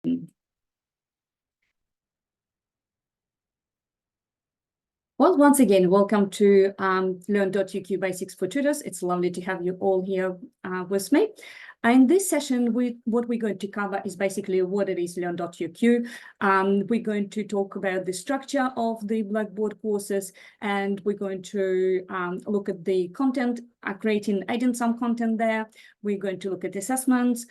Well, once again, welcome to Learn.UQ Basics for Tutors. It's lovely to have you all here with me. In this session, what we're going to cover is basically what it is Learn.UQ. We're going to talk about the structure of the Blackboard courses, and we're going to look at the content, adding some content there. We're going to look at assessments,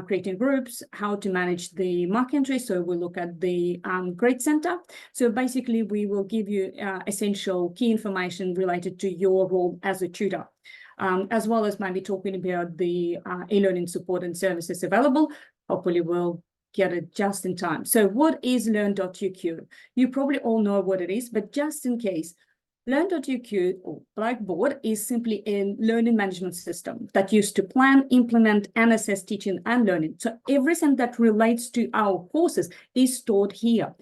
creating groups, how to manage the mark entry. So we'll look at the grade center. So basically, we will give you essential key information related to your role as a tutor, as well as maybe talking about the e-learning support and services available. Hopefully, we'll get it just in time. So what is Learn.UQ? You probably all know what it is, but just in case, Learn.UQ or Blackboard is simply a learning management system that used to plan, implement, and assess teaching and learning. So everything that relates to our courses is stored here.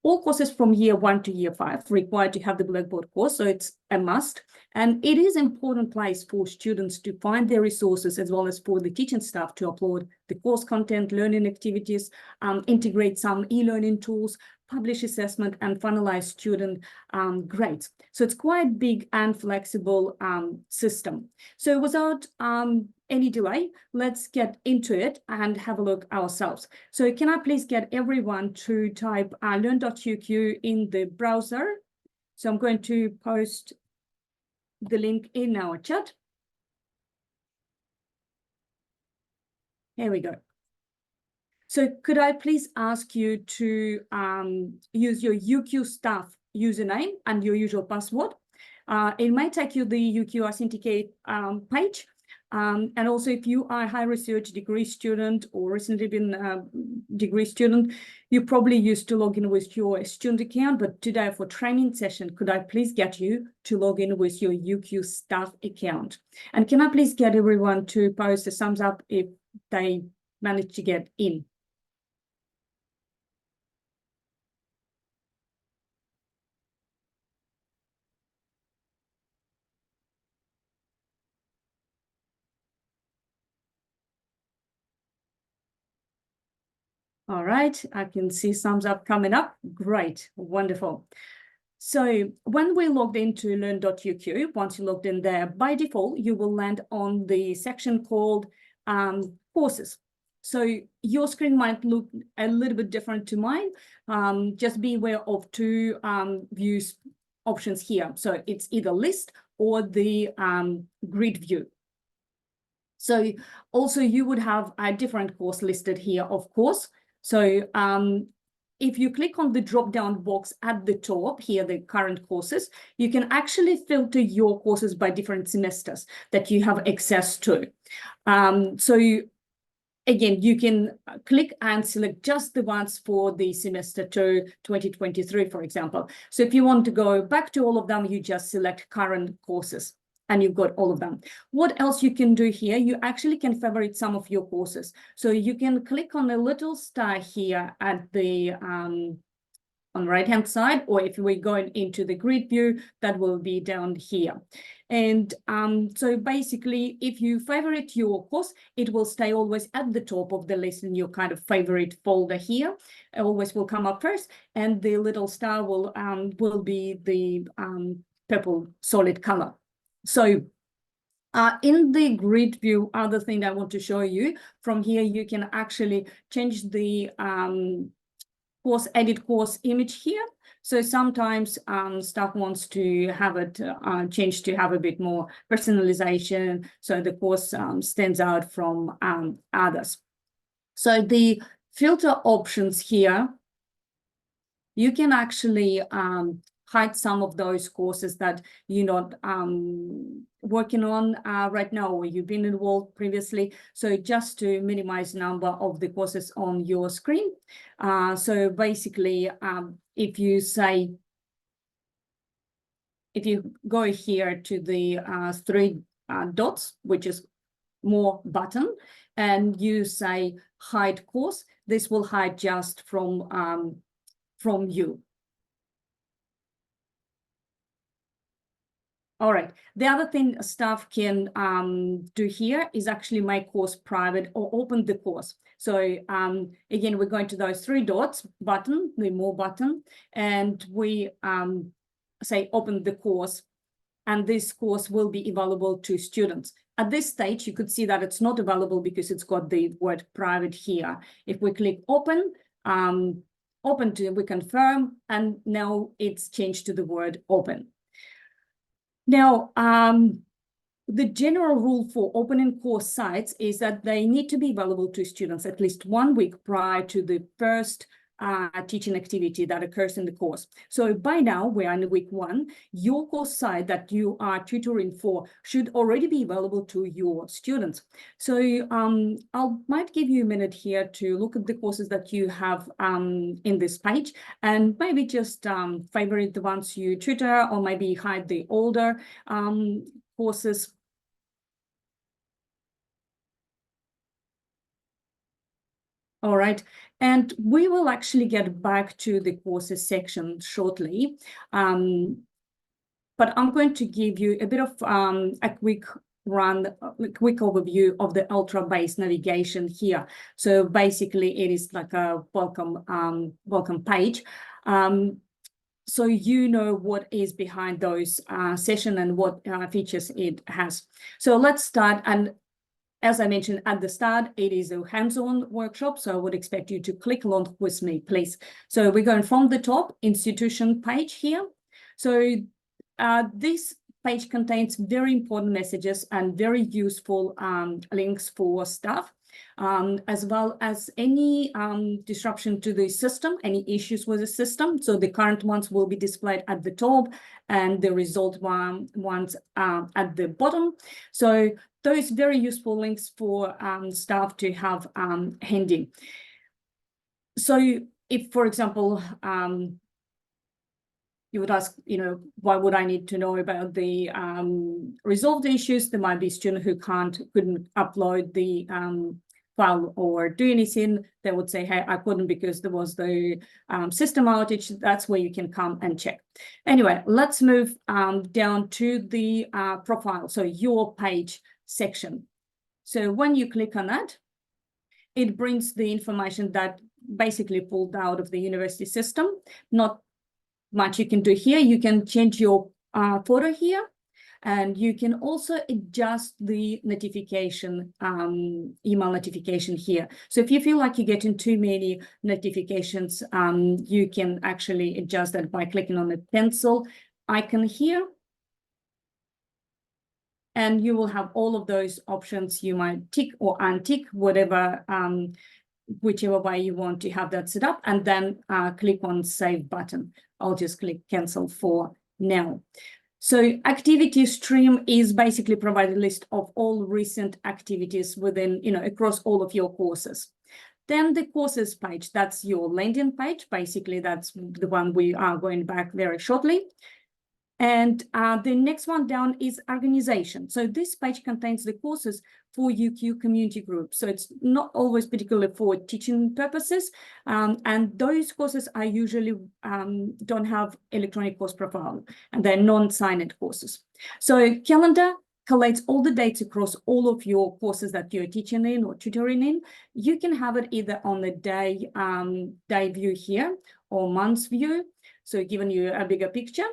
All courses from year 1 to year 5 require to have the Blackboard course, so it's a must. And it is an important place for students to find their resources, as well as for the teaching staff to upload the course content, learning activities, integrate some e-learning tools, publish assessment, and finalize student grades. So it's quite big and flexible system. So without any delay, let's get into it and have a look ourselves. So can I please get everyone to type Learn.UQ in the browser? So I'm going to post the link in our chat. Here we go. So could I please ask you to use your UQ staff username and your usual password? It might take you the UQ Authenticate page. And also, if you are a high research degree student or recently been a degree student, you probably used to log in with your student account. But today for training session, could I please get you to log in with your UQ staff account? And can I please get everyone to post a thumbs up if they managed to get in? All right, I can see thumbs up coming up. Great, wonderful. So when we logged into Learn.UQ, once you logged in there, by default, you will land on the section called courses. So your screen might look a little bit different to mine. Just be aware of two views options here. So it's either list or the grid view. So also you would have a different course listed here, of course. So if you click on the drop-down box at the top here, the current courses, you can actually filter your courses by different semesters that you have access to. Again, you can click and select just the ones for the semester 2023, for example. So if you want to go back to all of them, you just select current courses, and you've got all of them. What else you can do here? You actually can favorite some of your courses. So you can click on a little star here at the on the right-hand side, or if we're going into the grid view, that will be down here. And so basically, if you favorite your course, it will stay always at the top of the list in your kind of favorite folder here. It always will come up first, and the little star will be the purple solid color. So in the grid view, other thing I want to show you from here, you can actually change the edit course image here. So sometimes staff wants to have it changed to have a bit more personalization, so the course stands out from others. So the filter options here, you can actually hide some of those courses that you're not working on right now, or you've been involved previously. So just to minimize number of the courses on your screen. So basically, if you go here to the three dots, which is more button, and you say hide course, this will hide just from you. All right. The other thing staff can do here is actually make course private or open the course. So again, we're going to those three dots button, the more button, and we say open the course, and this course will be available to students. At this stage, you could see that it's not available because it's got the word private here. If we click open, we confirm, and now it's changed to the word open. Now, the general rule for opening course sites is that they need to be available to students at least 1 week prior to the first teaching activity that occurs in the course. So by now, we are in week 1, your course site that you are tutoring for should already be available to your students. So I might give you a minute here to look at the courses that you have in this page, and maybe just favorite the ones you tutor, or maybe hide the older courses. All right, and we will actually get back to the courses section shortly, but I'm going to give you a bit of a quick overview of the ultra-based navigation here. So basically, it is like a welcome page. So you know what is behind those session and what features it has. So let's start. And as I mentioned at the start, it is a hands-on workshop, so I would expect you to click along with me, please. So we're going from the top, institution page here. So this page contains very important messages and very useful links for staff, as well as any disruption to the system, any issues with the system. So the current ones will be displayed at the top and the result ones at the bottom. So those very useful links for staff to have handy. So if, for example, you would ask, why would I need to know about the resolved issues? There might be a student who couldn't upload the file or do anything. They would say, hey, I couldn't because there was the system outage. That's where you can come and check. Anyway, let's move down to the profile, so your page section. So when you click on that, it brings the information that basically pulled out of the university system. Not much you can do here. You can change your photo here, and you can also adjust the notification, email notification here. So if you feel like you're getting too many notifications, you can actually adjust that by clicking on the pencil icon here. And you will have all of those options. You might tick or untick, whatever, whichever way you want to have that set up, and then click on Save button. I'll just click Cancel for now. So activity stream is basically providing a list of all recent activities within, across all of your courses. Then the courses page, that's your landing page. Basically, that's the one we are going back very shortly. And the next one down is organization. So this page contains the courses for UQ community groups. So it's not always particularly for teaching purposes. And those courses are usually don't have electronic course profile, and they're non-signed courses. So calendar collates all the dates across all of your courses that you're teaching in or tutoring in. You can have it either on the day view here or months view, so giving you a bigger picture.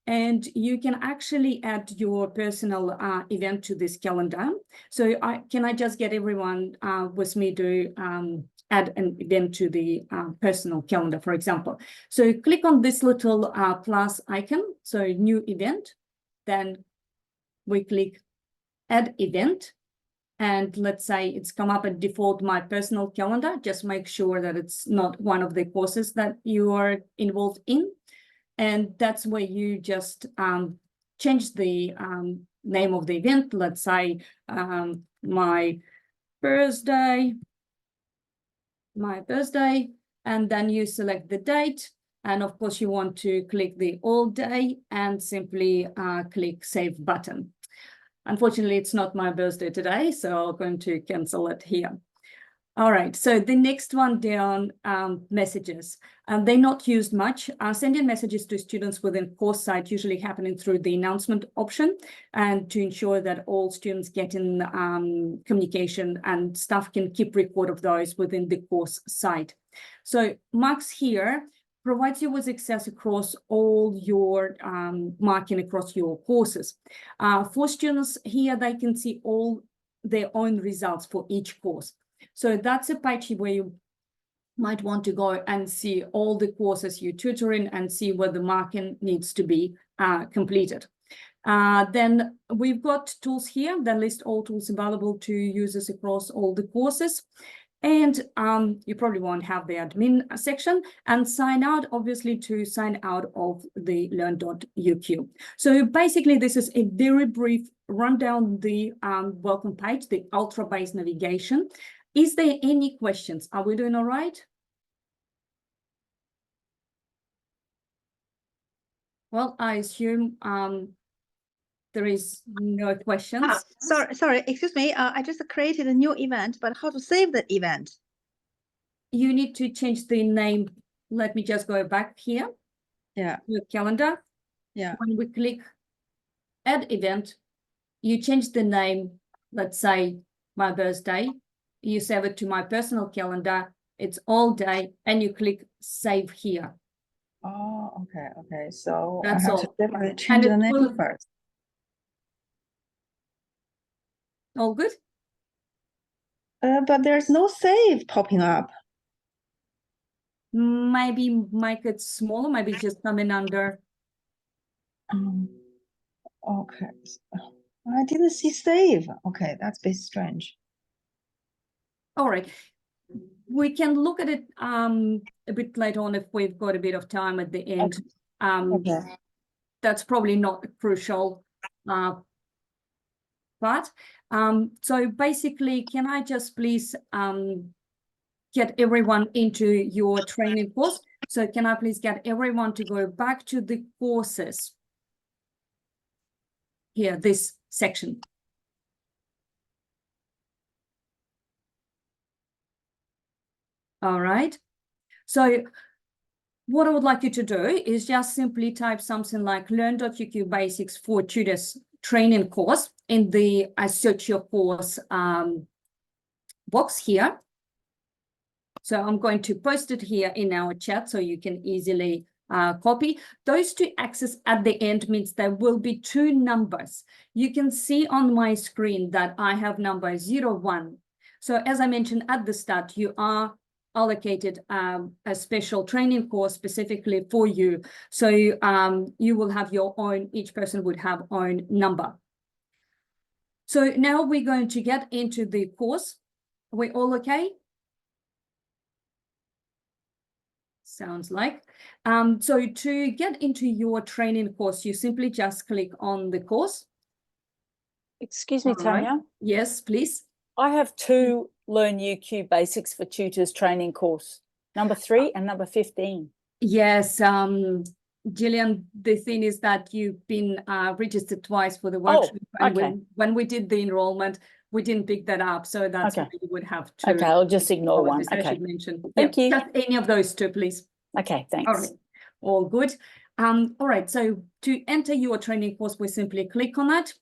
And you can actually add your personal event to this calendar. So can I just get everyone with me to add an event to the personal calendar, for example? So click on this little plus icon, so new event. Then we click add event. And let's say it's come up at default, my personal calendar. Just make sure that it's not one of the courses that you are involved in. And that's where you just change the name of the event. Let's say my birthday, and then you select the date. And of course, you want to click the all day and simply click Save button. Unfortunately, it's not my birthday today, so I'm going to cancel it here. All right, so the next one down, messages. They're not used much. Sending messages to students within course site usually happening through the announcement option, and to ensure that all students get in communication and staff can keep record of those within the course site. So marks here provides you with access across all your marking across your courses. For students here, they can see all their own results for each course. So that's a page where you might want to go and see all the courses you're tutoring and see where the marking needs to be completed. Then we've got tools here that list all tools available to users across all the courses. And you probably won't have the admin section, and sign out, obviously, to sign out of the Learn.UQ. So basically, this is a very brief rundown the welcome page, the ultra-based navigation. Is there any questions? Are we doing all right? Well, I assume there is no questions. Sorry, excuse me. I just created a new event, but how to save the event? You need to change the name. Let me just go back here. Yeah. Your calendar. Yeah. When we click add event, you change the name, let's say my birthday. You save it to my personal calendar. It's all day, and you click save here. Oh, okay. So That's I have all. to definitely change the name first. All good? But there's no save popping up. Maybe make it smaller, maybe just come in under. Okay. I didn't see save. Okay, that's a bit strange. All right. We can look at it a bit later on if we've got a bit of time at the end. Okay. That's probably not a crucial part. So basically, can I just please get everyone into your training course? So can I please get everyone to go back to the courses here, this section. All right. So what I would like you to do is just simply type something like Learn.UQ Basics for Tutors training course in the search your course box here. So I'm going to post it here in our chat so you can easily copy. Those to access at the end means there will be two numbers. You can see on my screen that I have number 01. So as I mentioned at the start, you are allocated a special training course specifically for you. So you will have your own, each person would have own number. So now we're going to get into the course. Are we all okay? Sounds like. So to get into your training course, you simply just click on the course. Excuse me, Tanya. Right. Yes, please. I have two Learn.UQ Basics for Tutors training course, number 3 and number 15. Yes, Gillian, the thing is that you've been registered twice for the workshop. And okay. when we did the enrollment, we didn't pick that up. So that's why you would have to. Okay, I'll just ignore one. I Okay. should mention. Thank you. Just any of those two, please. Okay, thanks. All right. All good. All right. So to enter your training course, we simply click on that.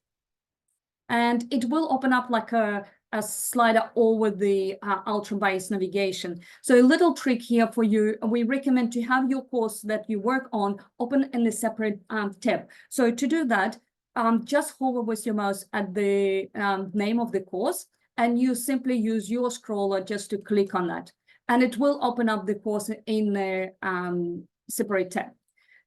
And it will open up like a slider over the ultra-based navigation. So a little trick here for you, we recommend to have your course that you work on open in a separate tab. So to do that, just hover with your mouse at the name of the course, and you simply use your scroller just to click on that. And it will open up the course in a separate tab.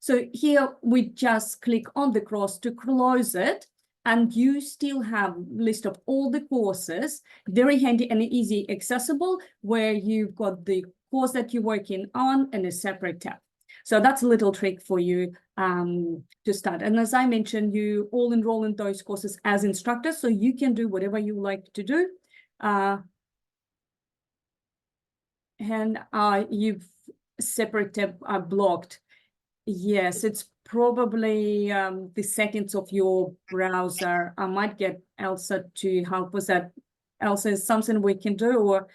So here we just click on the cross to close it. And you still have list of all the courses, very handy and easy accessible, where you've got the course that you're working on in a separate tab. So that's a little trick for you to start. And as I mentioned, you all enroll in those courses as instructors, so you can do whatever you like to do. And you've separate tab are blocked. Yes, it's probably the settings of your browser. I might get Elsa to help with that. Elsa, is something we can do, or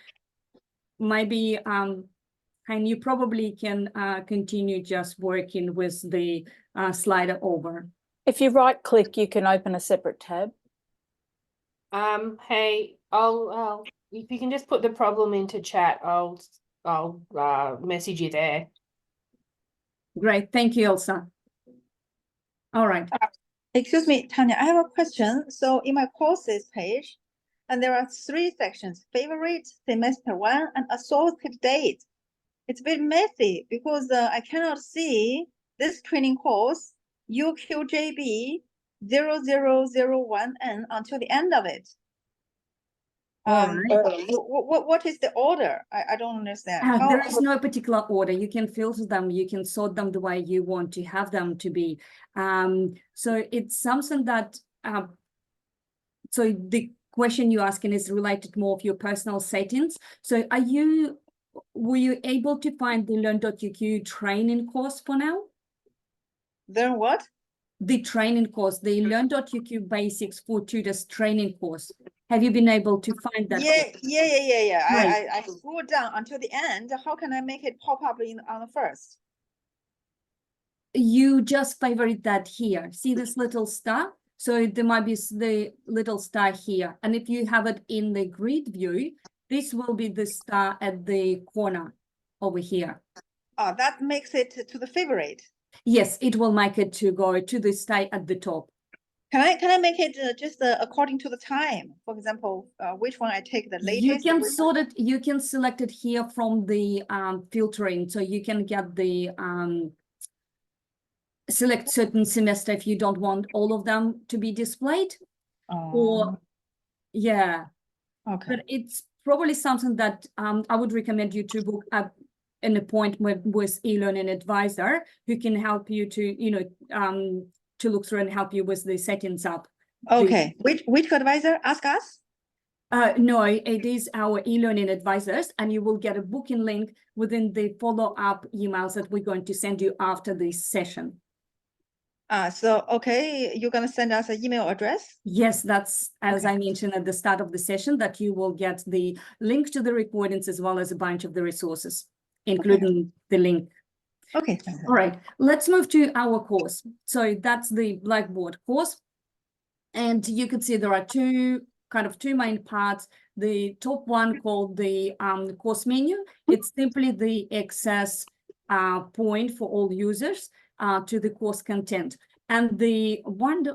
maybe and you probably can continue just working with the slider over. If you right click, you can open a separate tab. Hey, I'll if you can just put the problem into chat, I'll message you there. Great, thank you, Elsa. All right. Excuse me, Tanya, I have a question. So in my courses page, and there are 3 sections: favorite, semester 1, and associated date. It's a bit messy because I cannot see this training course UQJB 0001N until the end of it. What is the order? I don't understand. There is no particular order. You can filter them, you can sort them the way you want to have them to be. So it's something that, so the question you're asking is related more of your personal settings. So were you able to find the Learn.UQ training course for now? Then what? The training course, the Learn.UQ Basics for Tutors training course. Have you been able to find that? Yeah. Right. I scrolled down until the end. How can I make it pop up on the first? You just favorite that here. See this little star? So there might be the little star here. And if you have it in the grid view, this will be the star at the corner over here. That makes it to the favorite. Yes, it will make it to go to the star at the top. Can I make it just according to the time? For example, which one I take the latest? You can sort it. You can select it here from the filtering, so you can get the select certain semester if you don't want all of them to be displayed. Or yeah, okay. But it's probably something that I would recommend you to book up an appointment with e-learning advisor who can help you to to look through and help you with the settings up. Okay, which advisor? Ask us? No, it is our e-learning advisors, and you will get a booking link within the follow-up emails that we're going to send you after this session. So, okay, you're going to send us an email address? Yes, that's, as I mentioned at the start of the session, that you will get the link to the recordings as well as a bunch of the resources, including the link. Okay. All right, let's move to our course. So that's the Blackboard course. And you can see there are two main parts. The top one called the course menu. It's simply the access point for all users to the course content. And the one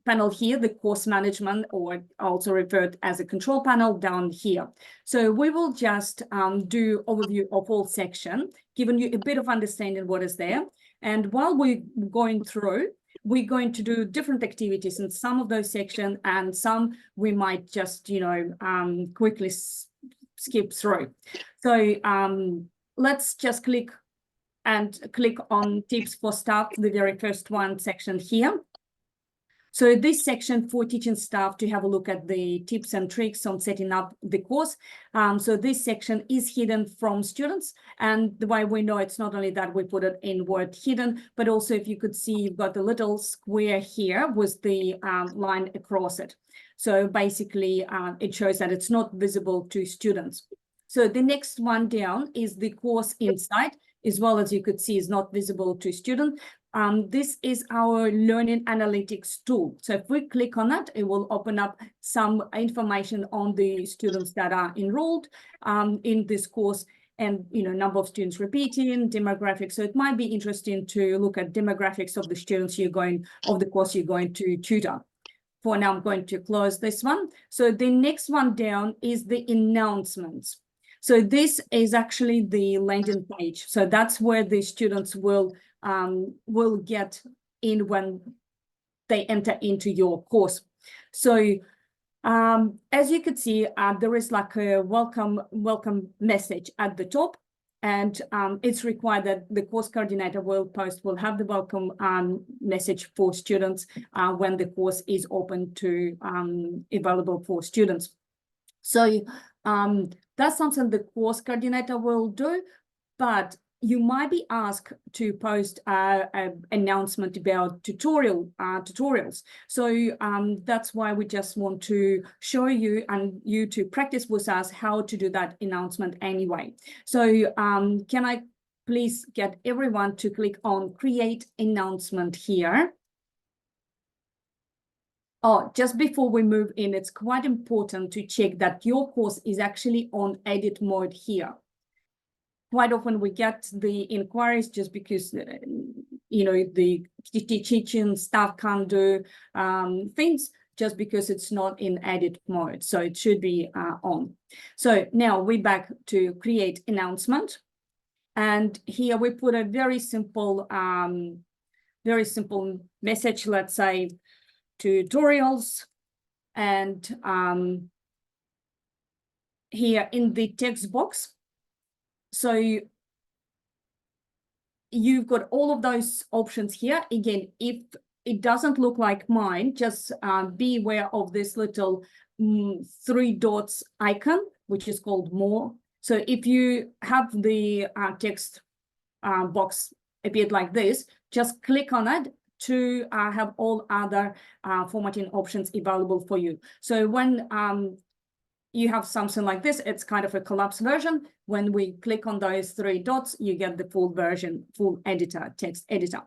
panel here, the course management, or also referred as a control panel down here. So we will just do overview of all section, giving you a bit of understanding what is there. And while we're going through, we're going to do different activities in some of those sections, and some we might just, quickly skip through. So let's just click on tips for staff, the very first one section here. So this section for teaching staff to have a look at the tips and tricks on setting up the course. So this section is hidden from students. And the way we know it's not only that we put it in word hidden, but also if you could see, you've got the little square here with the line across it. So basically it shows that it's not visible to students. So the next one down is the course insight, as well as you could see is not visible to students. This is our learning analytics tool. So if we click on that, it will open up some information on the students that are enrolled in this course, and number of students repeating, demographics. So it might be interesting to look at demographics of the students of the course you're going to tutor. For now, I'm going to close this one. So the next one down is the announcements. So this is actually the landing page. So that's where the students will get in when they enter into your course. So as you could see, there is like a welcome message at the top, and it's required that the course coordinator will have the welcome message for students when the course is open to available for students. So that's something the course coordinator will do, but you might be asked to post an announcement about tutorials. So that's why we just want to show you and you to practice with us how to do that announcement anyway. So can I please get everyone to click on create announcement here? Oh, just before we move in, it's quite important to check that your course is actually on edit mode here. Quite often we get the inquiries just because, you know, the teaching staff can't do things just because it's not in edit mode. So it should be on. So now we're back to create announcement. And here we put a very simple message, let's say tutorials. And here in the text box, so you've got all of those options here. Again, if it doesn't look like mine, just be aware of this little 3 dots icon, which is called more. So if you have the text box appeared like this, just click on it to have all other formatting options available for you. So when you have something like this, it's kind of a collapsed version. When we click on those 3 dots, you get the full version, full editor, text editor.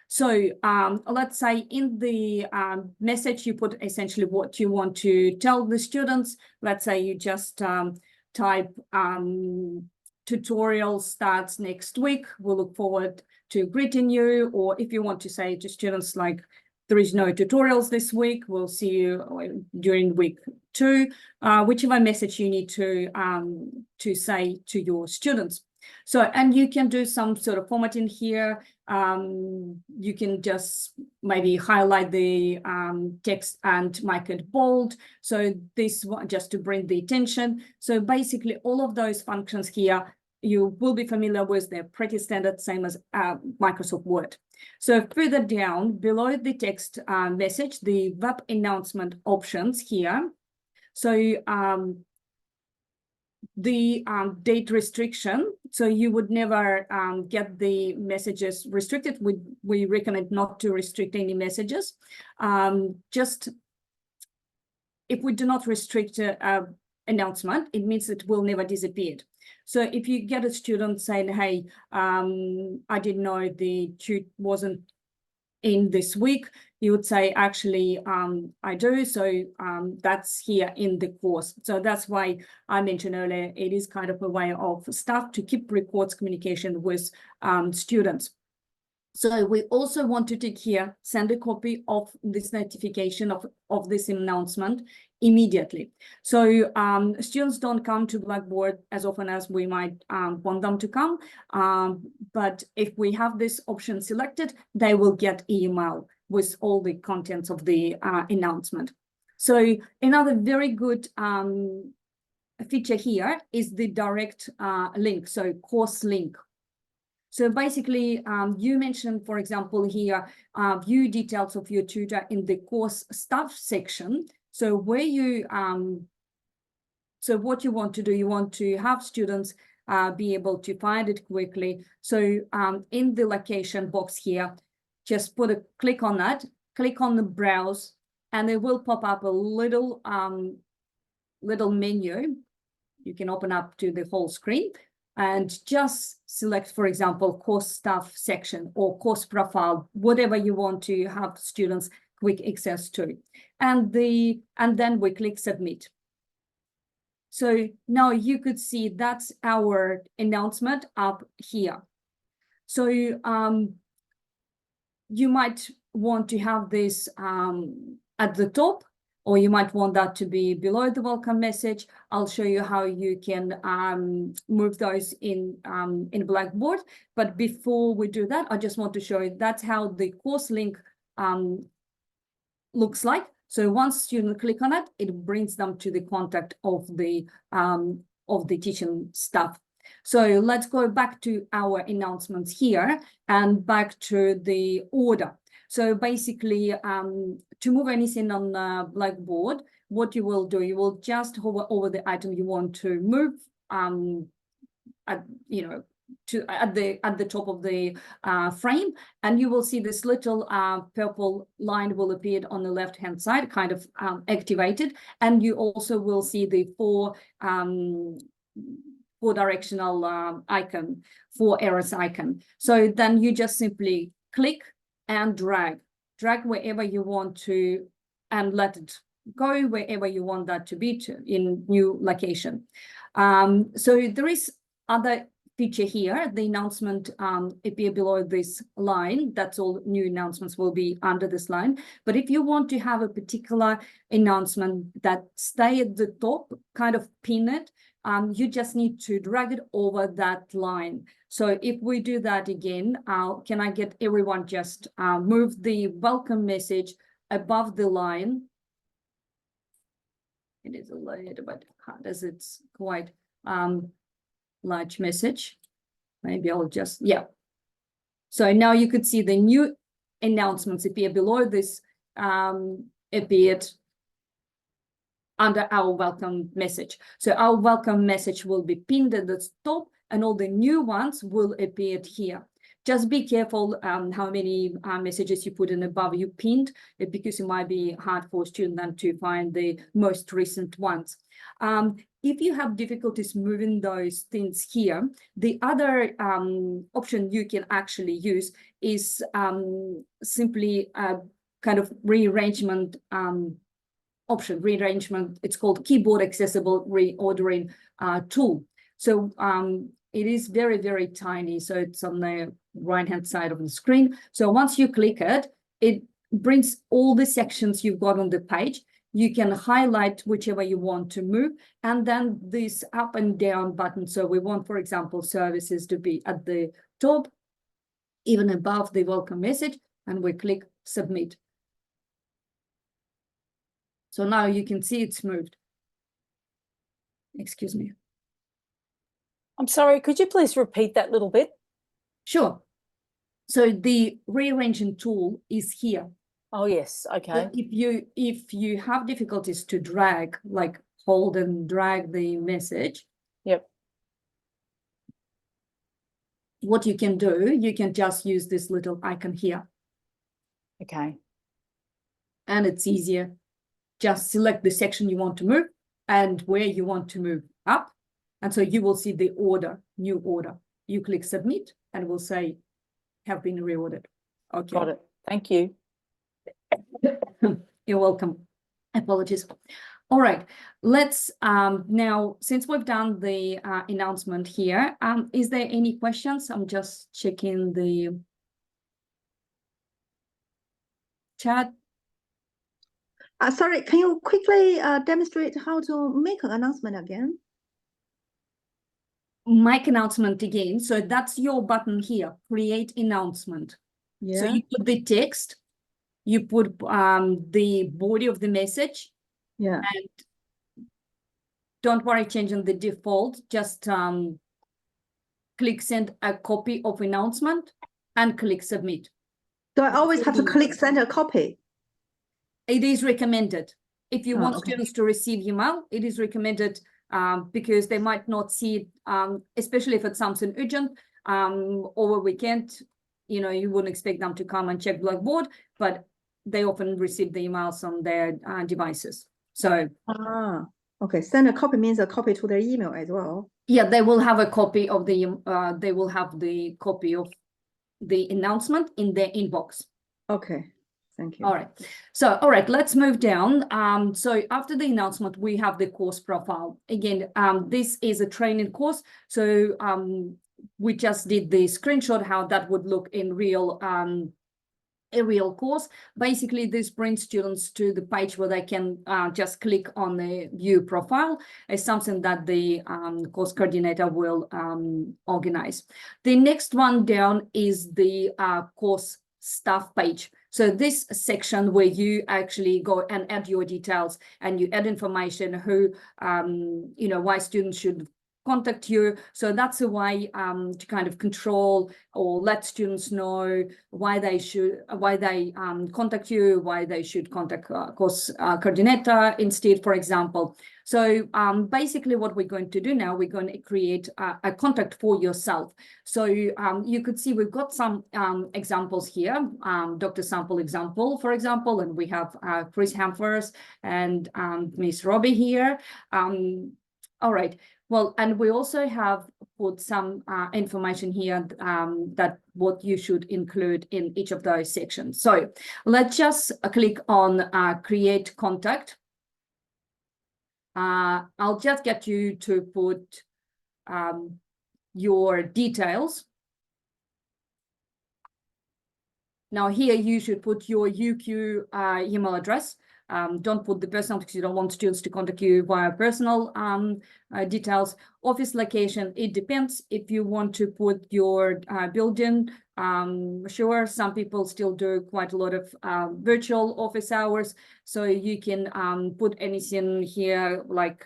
So let's say in the message, you put essentially what you want to tell the students. Let's say you just type tutorial starts next week. We'll look forward to greeting you. Or if you want to say to students like, there is no tutorials this week, we'll see you during week 2, whichever message you need to say to your students. So, and you can do some sort of formatting here. You can just maybe highlight the text and make it bold. So this one just to bring the attention. So basically all of those functions here, you will be familiar with. They're pretty standard, same as Microsoft Word. So further down below the text message, the web announcement options here. So the date restriction, so you would never get the messages restricted. We recommend not to restrict any messages. Just if we do not restrict an announcement, it means it will never disappear. So if you get a student saying, hey, I didn't know the tut wasn't in this week, you would say, actually, I do. So that's here in the course. So that's why I mentioned earlier, it is kind of a way of staff to keep records communication with students. So we also want to take here, send a copy of this notification of this announcement immediately. So students don't come to Blackboard as often as we might want them to come. But if we have this option selected, they will get email with all the contents of the announcement. So another very good feature here is the direct link, so course link. So basically, you mentioned, for example, here, view details of your tutor in the course staff section. So where you, so what you want to do, you want to have students be able to find it quickly. So in the location box here, just put a click on that, click on the browse, and it will pop up a little menu. You can open up to the whole screen. And just select, for example, course staff section or course profile, whatever you want to have students quick access to. And then we click submit. So now you could see that's our announcement up here. So you might want to have this at the top, or you might want that to be below the welcome message. I'll show you how you can move those in Blackboard. But before we do that, I just want to show you that's how the course link looks like. So once students click on it, it brings them to the contact of the teaching staff. So let's go back to our announcements here and back to the order. So basically, to move anything on Blackboard, what you will do, you will just hover over the item you want to move, at the top of the frame, and you will see this little purple line will appear on the left hand side, kind of activated, and you also will see the four directional icon, 4 arrows icon. So then you just simply click and drag wherever you want to, and let it go wherever you want that to be in new location. So there is other feature here, the announcement appear below this line. That's all new announcements will be under this line. But if you want to have a particular announcement that stay at the top, kind of pin it, you just need to drag it over that line. So if we do that again, can I get everyone just move the welcome message above the line? It is a little bit hard as it's quite large message. Maybe I'll just, yeah. So now you could see the new announcements appear below this, appeared under our welcome message. So our welcome message will be pinned at the top, and all the new ones will appear here. Just be careful how many messages you put in above you pinned, because it might be hard for a student then to find the most recent ones. If you have difficulties moving those things here, the other option you can actually use is simply a kind of rearrangement option. Rearrangement, it's called keyboard accessible reordering tool. So it is very, very tiny. So it's on the right-hand side of the screen. So once you click it, it brings all the sections you've got on the page. You can highlight whichever you want to move, and then this up and down button. So we want, for example, services to be at the top, even above the welcome message, and we click submit. So now you can see it's moved. Excuse me. I'm sorry, could you please repeat that little bit? Sure. So the rearranging tool is here. Oh, yes, okay. So if you have difficulties to drag, like hold and drag the message, Yep. what you can do, you can just use this little icon here. Okay. And it's easier. Just select the section you want to move and where you want to move up. And so you will see the order, new order. You click submit and it will say have been reordered. Okay. Got it. Thank you. You're welcome. Apologies. All right, let's now, since we've done the announcement here, is there any questions? I'm just checking the chat. Sorry, can you quickly demonstrate how to make an announcement again? Make announcement again. So that's your button here, create announcement. Yeah. So you put the text, you put the body of the message. Yeah. And don't worry changing the default, just click send a copy of announcement and click submit. So I always have to click send a copy. It is recommended. If you want okay. students to receive email, it is recommended because they might not see it, especially if it's something urgent over a weekend. You know, you wouldn't expect them to come and check Blackboard, but they often receive the emails on their devices. So, okay. Send a copy means a copy to their email as well. yeah, they will have a copy of the. They will have the copy of the announcement in their inbox. Okay. Thank you. All right. So, all right, let's move down. So after the announcement, we have the course profile. Again, this is a training course. So we just did the screenshot how that would look in real a real course. Basically, this brings students to the page where they can just click on the view profile. It's something that the course coordinator will organize. The next one down is the course staff page. So this section where you actually go and add your details and you add information who, you know, why students should contact you. So that's a way to kind of control or let students know why they contact you, why they should contact course coordinator instead, for example. So basically what we're going to do now, we're going to create a contact for yourself. So you could see we've got some examples here, Dr. Sample example, for example, and we have Chris Hamfers and Miss Robbie here. All right. Well, and we also have put some information here that what you should include in each of those sections. So let's just click on create contact. I'll just get you to put your details. Now here you should put your UQ email address. Don't put the personal because you don't want students to contact you via personal details. Office location, it depends. If you want to put your building, sure, some people still do quite a lot of virtual office hours. So you can put anything here like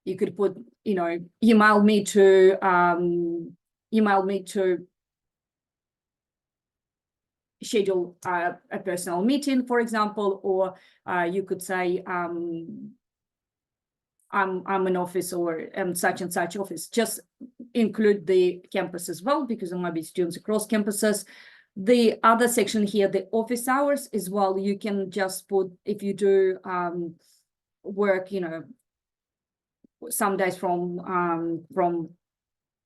you could put, you know, email me to schedule a personal meeting, for example, or you could say I'm an office or such and such office. Just include the campus as well, because there might be students across campuses. The other section here, the office hours as well, you can just put, if you do work, you know, some days from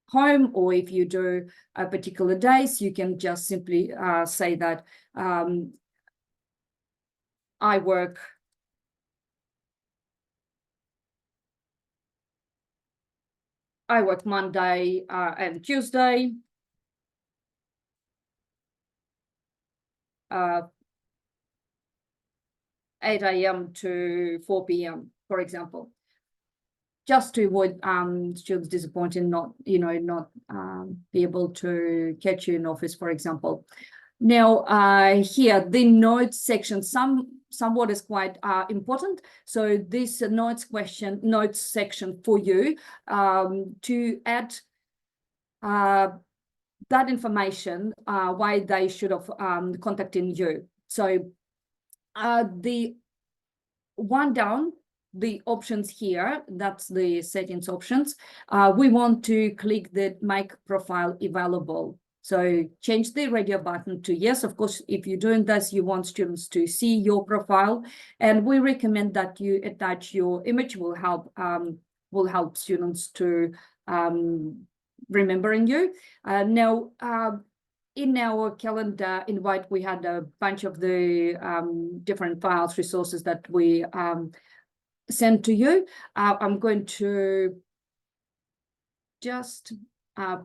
home, or if you do a particular days, you can just simply say that I work Monday and Tuesday, 8 a.m. to 4 p.m., for example, just to avoid students disappointing, not be able to catch you in office, for example. Now here the notes section somewhat is quite important. So this notes section for you to add that information, why they should have contacted you. So the one down, the options here, that's the settings options. We want to click the make profile available. So change the radio button to yes. Of course, if you're doing this, you want students to see your profile, and we recommend that you attach your image. Will help students to remembering you. Now, in our calendar invite, we had a bunch of the different files, resources that we sent to you. I'm going to just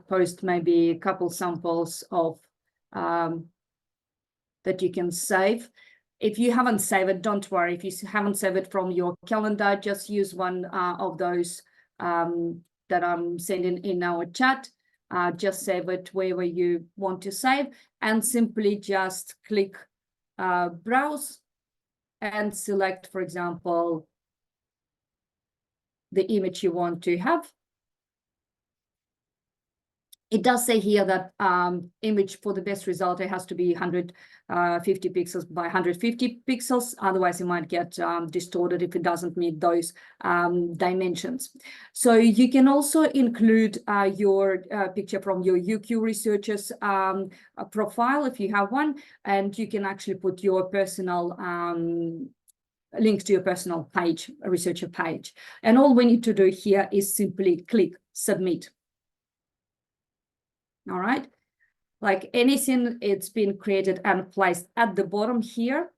post maybe a couple samples of that you can save. If you haven't saved it, don't worry. If you haven't saved it from your calendar, just use one of those that I'm sending in our chat. Just save it wherever you want to save, and simply just click browse and select, for example, the image you want to have. It does say here that image for the best result, it has to be 150 pixels by 150 pixels. Otherwise, it might get distorted if it doesn't meet those dimensions. So you can also include your picture from your UQ researchers profile if you have one, and you can actually put your personal links to your personal page, a researcher page. And all we need to do here is simply click submit. All right, like anything, it's been created and placed at the bottom here.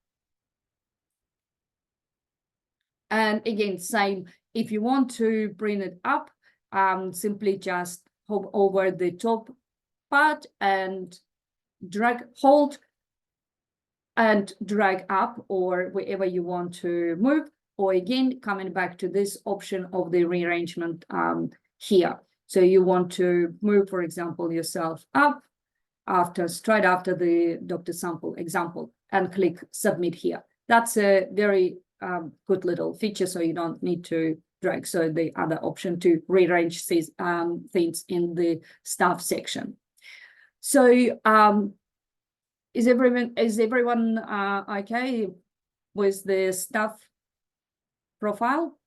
And again, same, if you want to bring it up, simply just hover over the top part and hold and drag up, or wherever you want to move, or again, coming back to this option of the rearrangement here. So you want to move, for example, yourself up straight after the Dr. Sample example, and click submit here. That's a very good little feature, so you don't need to drag. So the other option to rearrange these things in the staff section. So is everyone okay with the staff profile?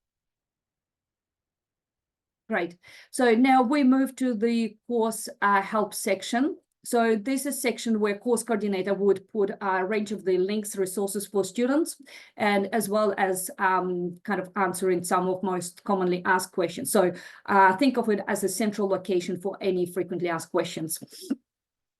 Great. So now we move to the course help section. So this is a section where course coordinator would put a range of the links, resources for students, and as well as kind of answering some of most commonly asked questions. So think of it as a central location for any frequently asked questions.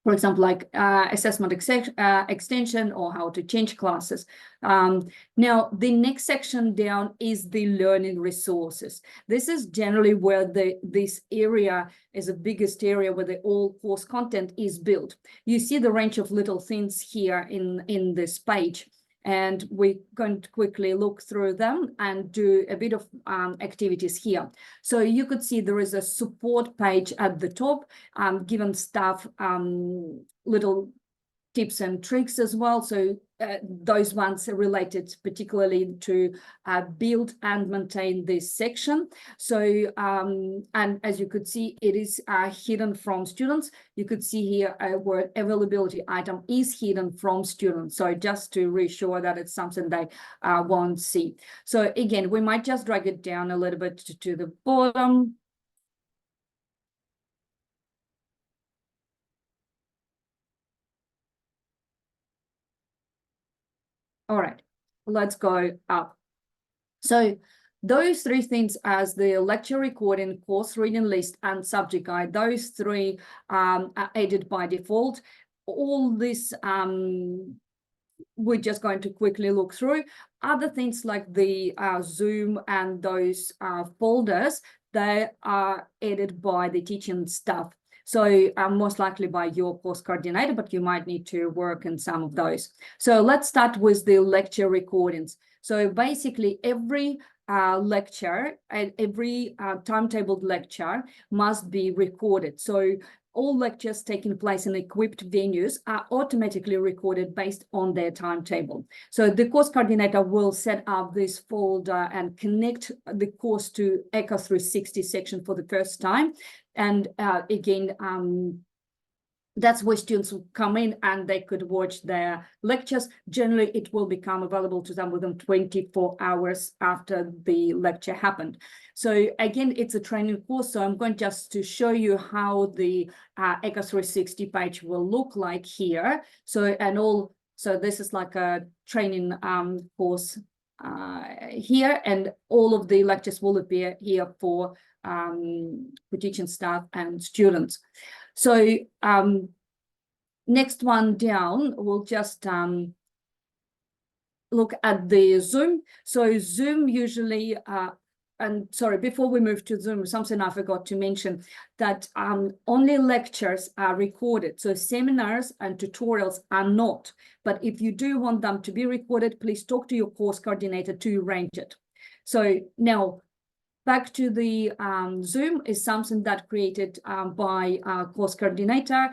For example, like assessment extension or how to change classes. Now, the next section down is the learning resources. This is generally where this area is the biggest area where the all course content is built. You see the range of little things here in this page. And we're going to quickly look through them and do a bit of activities here. So you could see there is a support page at the top, given staff little tips and tricks as well. So those ones are related particularly to build and maintain this section. So, and as you could see, it is hidden from students. You could see here where availability item is hidden from students. So just to reassure that it's something they won't see. So again, we might just drag it down a little bit to the bottom. All right, let's go up. So those three things as the lecture recording, course reading list, and subject guide, those three are added by default. All this we're just going to quickly look through. Other things like the Zoom and those folders, they are added by the teaching staff. So most likely by your course coordinator, but you might need to work in some of those. So let's start with the lecture recordings. So basically every lecture and every timetabled lecture must be recorded. So all lectures taking place in equipped venues are automatically recorded based on their timetable. So the course coordinator will set up this folder and connect the course to Echo 360 section for the first time. And again, that's where students will come in and they could watch their lectures. Generally, it will become available to them within 24 hours after the lecture happened. So again, it's a training course. So I'm going just to show you how the Echo 360 page will look like here. So so this is like a training course here, and all of the lectures will appear here for teaching staff and students. So next one down, we'll just look at the Zoom. So Zoom usually, and sorry, before we move to Zoom, something I forgot to mention, that only lectures are recorded. So seminars and tutorials are not. But if you do want them to be recorded, please talk to your course coordinator to arrange it. So now, back to the Zoom is something that created by a course coordinator.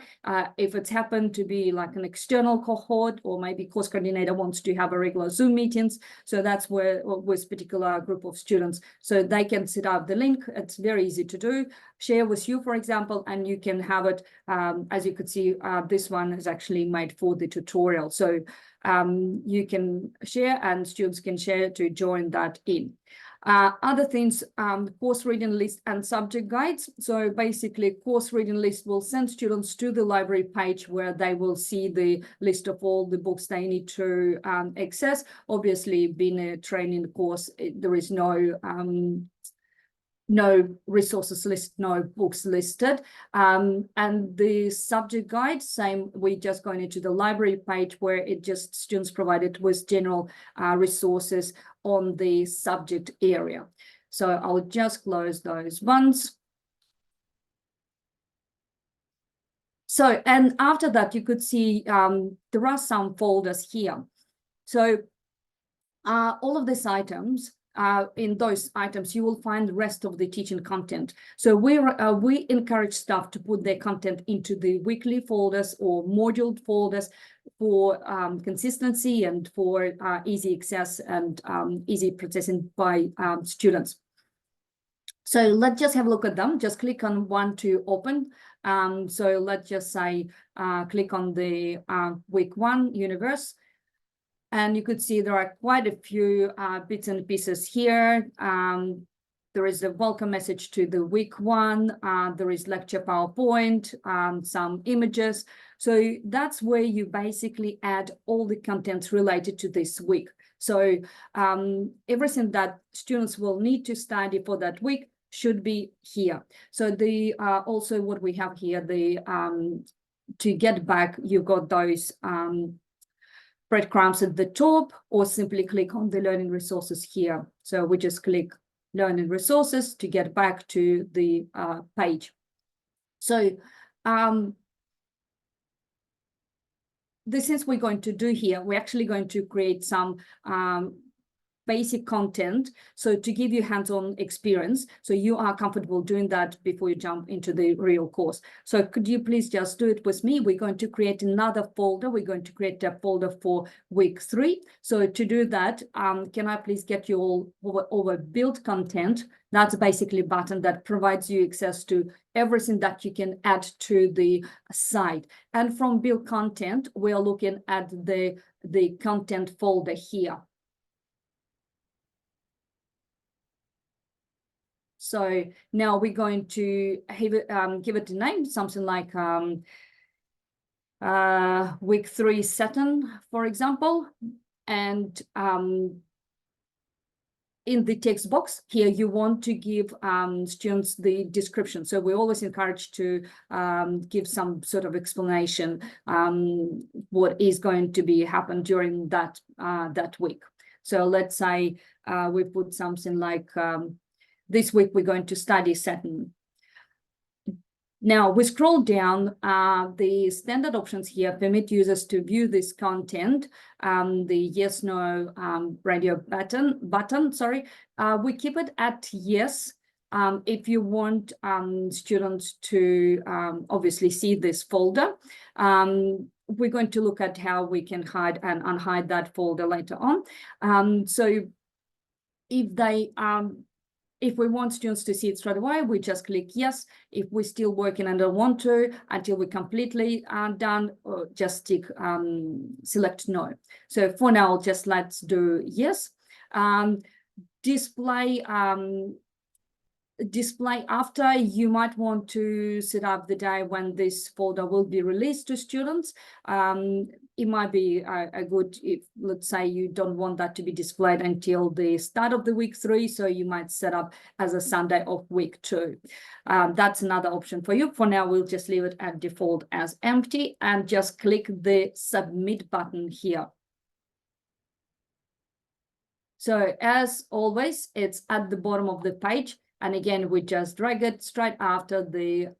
If it's happened to be like an external cohort, or maybe course coordinator wants to have a regular Zoom meetings. So that's where with particular group of students. So they can set up the link. It's very easy to do. Share with you, for example, and you can have it. As you could see, this one is actually made for the tutorial. So you can share and students can share to join that in. Other things, course reading list and subject guides. So basically, course reading list will send students to the library page where they will see the list of all the books they need to access. Obviously, being a training course, there is no resources list, no books listed. And the subject guide, same, we just going into the library page where it just students provided with general resources on the subject area. So I'll just close those ones. So, and after that, you could see there are some folders here. So all of these items, in those items, you will find the rest of the teaching content. So we encourage staff to put their content into the weekly folders or module folders for consistency and for easy access and easy processing by students. So let's just have a look at them. Just click on one to open. So let's just say, click on the week 1 universe. And you could see there are quite a few bits and pieces here. There is a welcome message to the week 1. There is lecture PowerPoint, some images. So that's where you basically add all the content related to this week. So everything that students will need to study for that week should be here. So the also what we have here, the to get back, you've got those breadcrumbs at the top, or simply click on the learning resources here. So we just click learning resources to get back to the page. So this is we're going to do here. We're actually going to create some basic content, so to give you hands-on experience, so you are comfortable doing that before you jump into the real course. So could you please just do it with me? We're going to create another folder. We're going to create a folder for week 3. So to do that, can I please get you all over build content? That's basically a button that provides you access to everything that you can add to the site. And from build content, we're looking at the content folder here. So now we're going to have it, give it a name, something like week 3 Saturn, for example. And in the text box here, you want to give students the description. So we always encourage to give some sort of explanation what is going to be happen during that that week. So let's say we put something like this week we're going to study Saturn. Now we scroll down, the standard options here permit users to view this content. The yes, no radio button, sorry, we keep it at yes. If you want students to obviously see this folder, we're going to look at how we can hide and unhide that folder later on. So if they if we want students to see it straight away, we just click yes. If we're still working and don't want to until we're completely done, just select no. So for now, just let's do yes. Display after, you might want to set up the day when this folder will be released to students. It might be a good, if let's say you don't want that to be displayed until the start of the week 3, so you might set up as a Sunday of week 2. That's another option for you. For now, we'll just leave it at default as empty and just click the submit button here. So as always, it's at the bottom of the page. And again, we just drag it straight after the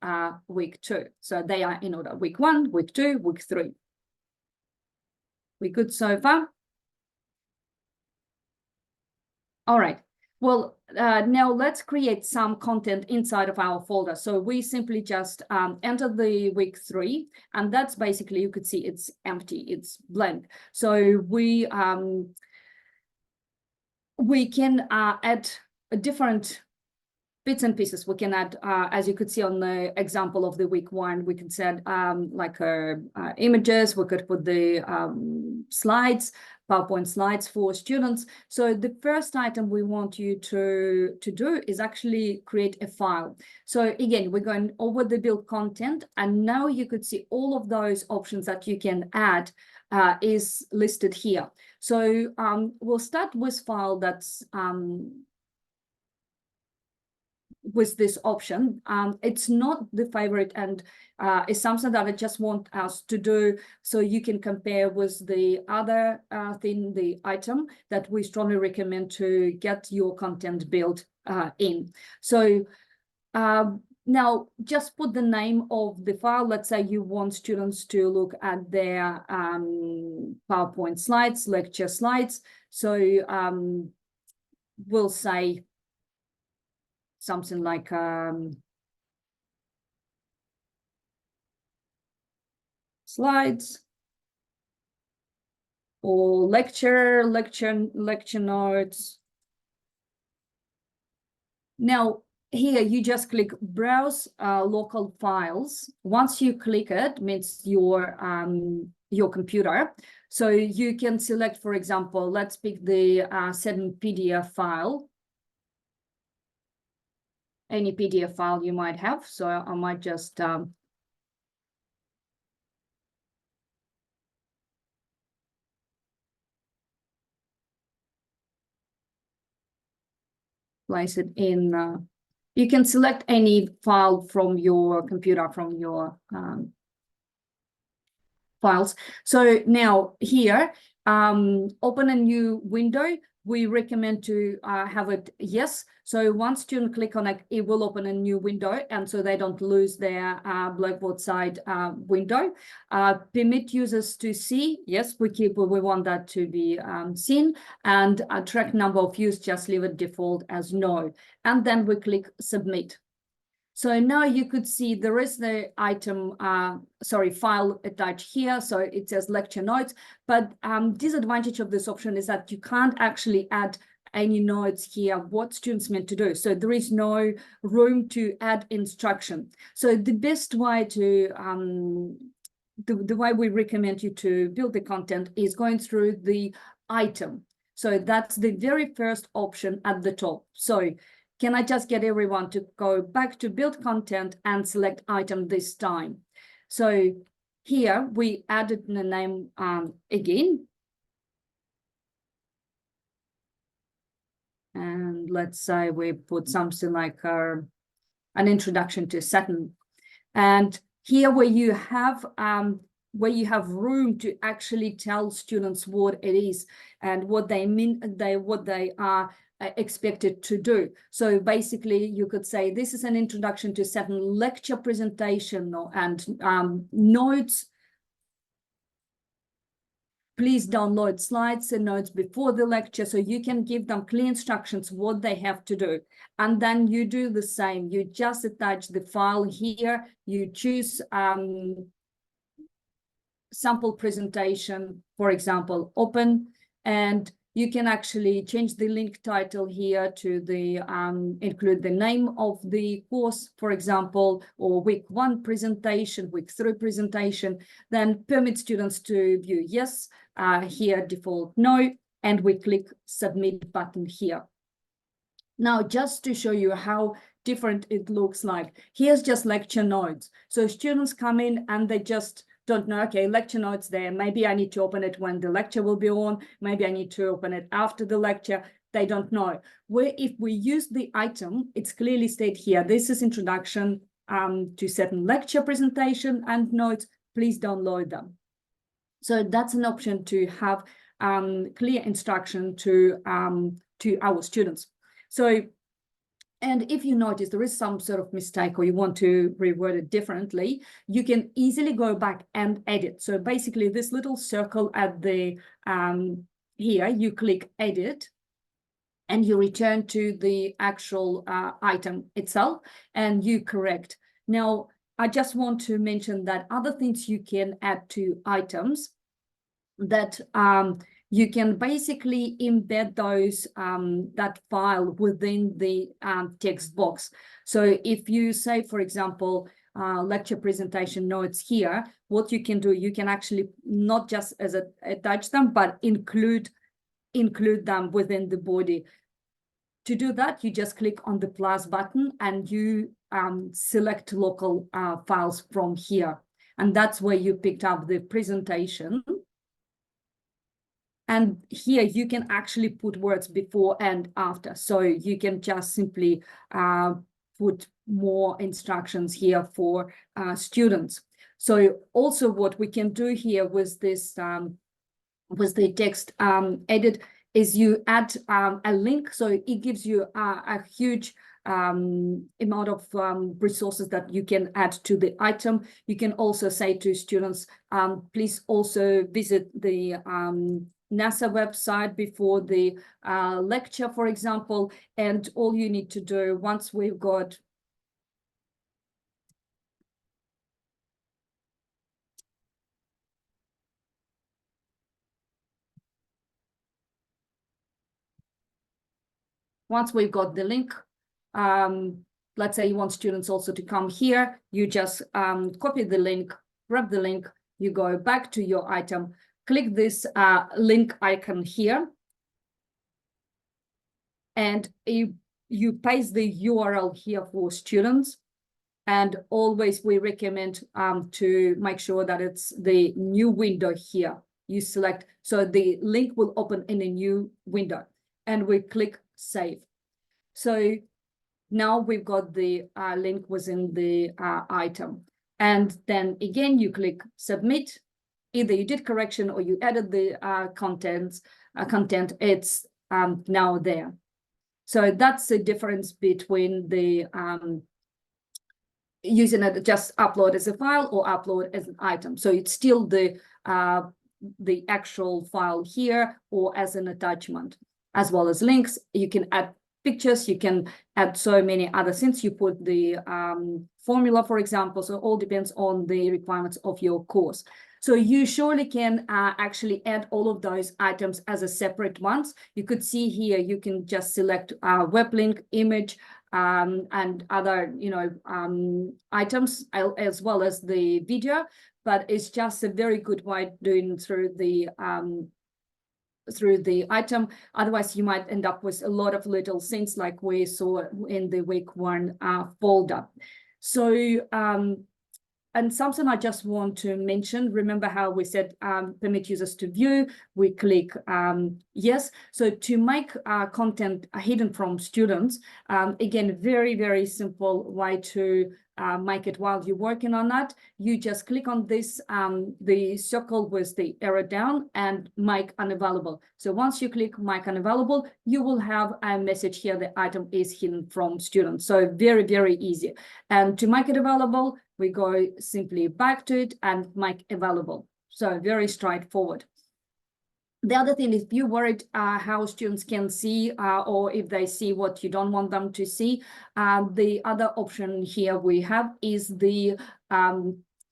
week 2. So they are in order: week 1, week 2, week 3. We good so far? All right. Well, now let's create some content inside of our folder. So we simply just enter the week 3, and that's basically, you could see it's empty, it's blank. So we can add a different bits and pieces. We can add, as you could see on the example of the week 1, we can set like images. We could put the slides, PowerPoint slides for students. So the first item we want you to do is actually create a file. So again, we're going over the build content, and now you could see all of those options that you can add is listed here. So we'll start with file that's with this option. It's not the favorite, and it's something that I just want us to do so you can compare with the other thing, the item that we strongly recommend to get your content built in. So now just put the name of the file. Let's say you want students to look at their PowerPoint slides, lecture slides. So we'll say something like slides or lecture notes. Now, here you just click browse local files. Once you click it, means your computer. So you can select, for example, let's pick the certain PDF file, any PDF file you might have. So I might just place it in. You can select any file from your computer, from your files. So now here, open a new window. We recommend to have it yes. So once student click on it, it will open a new window, and so they don't lose their Blackboard side window. Permit users to see. Yes, we want that to be seen, and track number of views, just leave it default as no. And then we click submit. So now you could see there is the item, file attached here. So it says lecture notes, but disadvantage of this option is that you can't actually add any notes here, what students meant to do. So there is no room to add instruction. So the best way to, the way we recommend you to build the content is going through the item. So that's the very first option at the top. So can I just get everyone to go back to build content and select item this time? So here we added the name again. And let's say we put something like an introduction to Saturn. And here where you have room to actually tell students what it is and what they mean, what they are expected to do. So basically you could say this is an introduction to certain lecture presentation and notes. Please download slides and notes before the lecture, so you can give them clear instructions what they have to do. And then you do the same. You just attach the file here. You choose sample presentation, for example, open, and you can actually change the link title here to the include the name of the course, for example, or week 1 presentation, week 3 presentation, then permit students to view yes, here default no, and we click submit button here. Now, just to show you how different it looks like, here's just lecture notes. So students come in and they just don't know, okay, lecture notes there. Maybe I need to open it when the lecture will be on. Maybe I need to open it after the lecture. They don't know. Where if we use the item, it's clearly stated here, this is introduction to certain lecture presentation and notes. Please download them. So that's an option to have clear instruction to our students. So, and if you notice there is some sort of mistake or you want to reword it differently, you can easily go back and edit. So basically this little circle at the here, you click edit and you return to the actual item itself and you correct. Now, I just want to mention that other things you can add to items that you can basically embed those that file within the text box. So if you say, for example, lecture presentation notes here, what you can do, you can actually not just attach them, but include them within the body. To do that, you just click on the plus button and you select local files from here. And that's where you picked up the presentation. And here you can actually put words before and after. So you can just simply put more instructions here for students. So also what we can do here with this, with the text edit is you add a link. So it gives you a huge amount of resources that you can add to the item. You can also say to students, please also visit the NASA website before the lecture, for example, and all you need to do once we've got the link, let's say you want students also to come here, you just copy the link, grab the link, you go back to your item, click this link icon here, and you paste the URL here for students. And always we recommend to make sure that it's the new window here. You select, so the link will open in a new window, and we click save. So now we've got the link within the item. And then again, you click submit. Either you did correction or you added the content, it's now there. So that's the difference between the using it just upload as a file or upload as an item. So it's still the actual file here or as an attachment, as well as links. You can add pictures, you can add so many other things. You put the formula, for example, so it all depends on the requirements of your course. So you surely can actually add all of those items as a separate ones. You could see here, you can just select web link, image, and other, items, as well as the video, but it's just a very good way doing through the item. Otherwise, you might end up with a lot of little things like we saw in the week 1 folder. So, and something I just want to mention, remember how we said permit users to view, we click yes. So to make content hidden from students, again, very, very simple way to make it while you're working on that. You just click on this, the circle with the arrow down, and make unavailable. So once you click make unavailable, you will have a message here, the item is hidden from students. So very, very easy. And to make it available, we go simply back to it and make available. So very straightforward. The other thing is, if you're worried how students can see or if they see what you don't want them to see, the other option here we have is the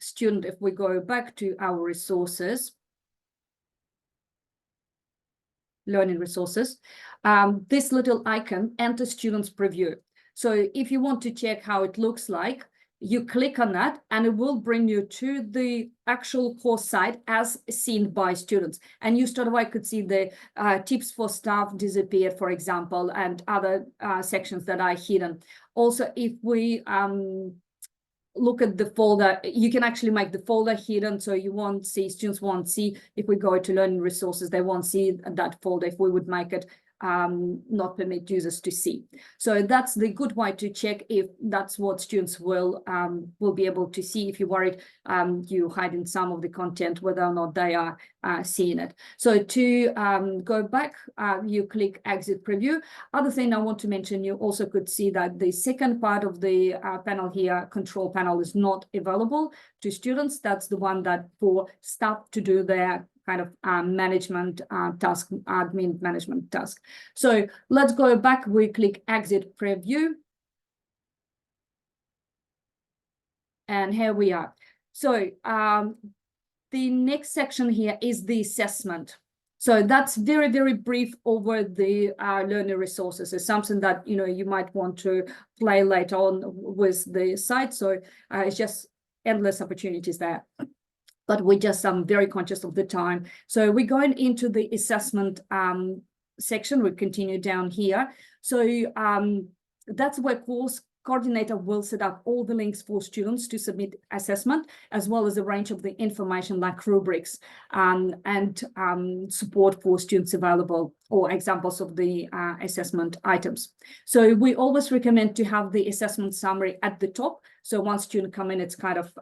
student. If we go back to our resources, learning resources, this little icon, enter students preview. So if you want to check how it looks like, you click on that and it will bring you to the actual course site as seen by students. And you straight away could see the tips for staff disappeared, for example, and other sections that are hidden. Also, if we look at the folder, you can actually make the folder hidden, so you won't see, students won't see. If we go to learning resources, they won't see that folder if we would make it not permit users to see. So that's the good way to check if that's what students will be able to see. If you're worried you hiding some of the content, whether or not they are seeing it. So to go back, you click exit preview. Other thing I want to mention, you also could see that the second part of the panel here, control panel, is not available to students. That's the one that for staff to do their kind of management task, admin management task. So let's go back, we click exit preview. And here we are. So the next section here is the assessment. So that's very, very brief over the learner resources. It's something that, you might want to play later on with the site. So it's just endless opportunities there. But we're just very conscious of the time. So we're going into the assessment section. We continue down here. So that's where course coordinator will set up all the links for students to submit assessment, as well as a range of the information like rubrics and support for students available, or examples of the assessment items. So we always recommend to have the assessment summary at the top. So once students come in, it's kind of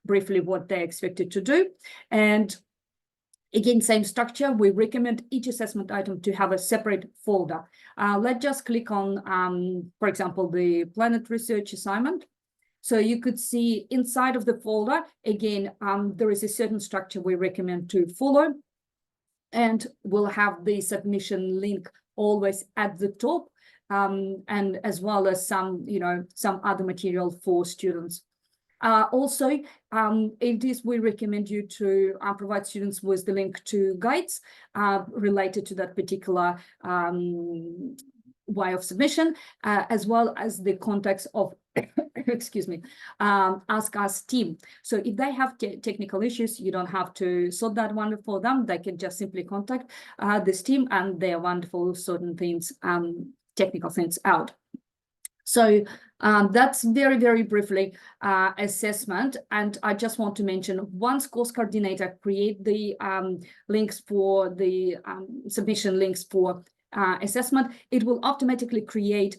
briefly what they're expected to do. And again, same structure, we recommend each assessment item to have a separate folder. Let's just click on, for example, the Planet Research assignment. So you could see inside of the folder, again, there is a certain structure we recommend to follow. And we'll have the submission link always at the top, and as well as some other material for students. Also, we recommend you to provide students with the link to guides related to that particular way of submission, as well as the context of, excuse me, Ask Us team. So if they have technical issues, you don't have to sort that one for them. They can just simply contact this team, and they're wonderful sorting things, technical things out. So that's very, very briefly assessment. And I just want to mention, once course coordinator create the links for the submission links for assessment, it will automatically create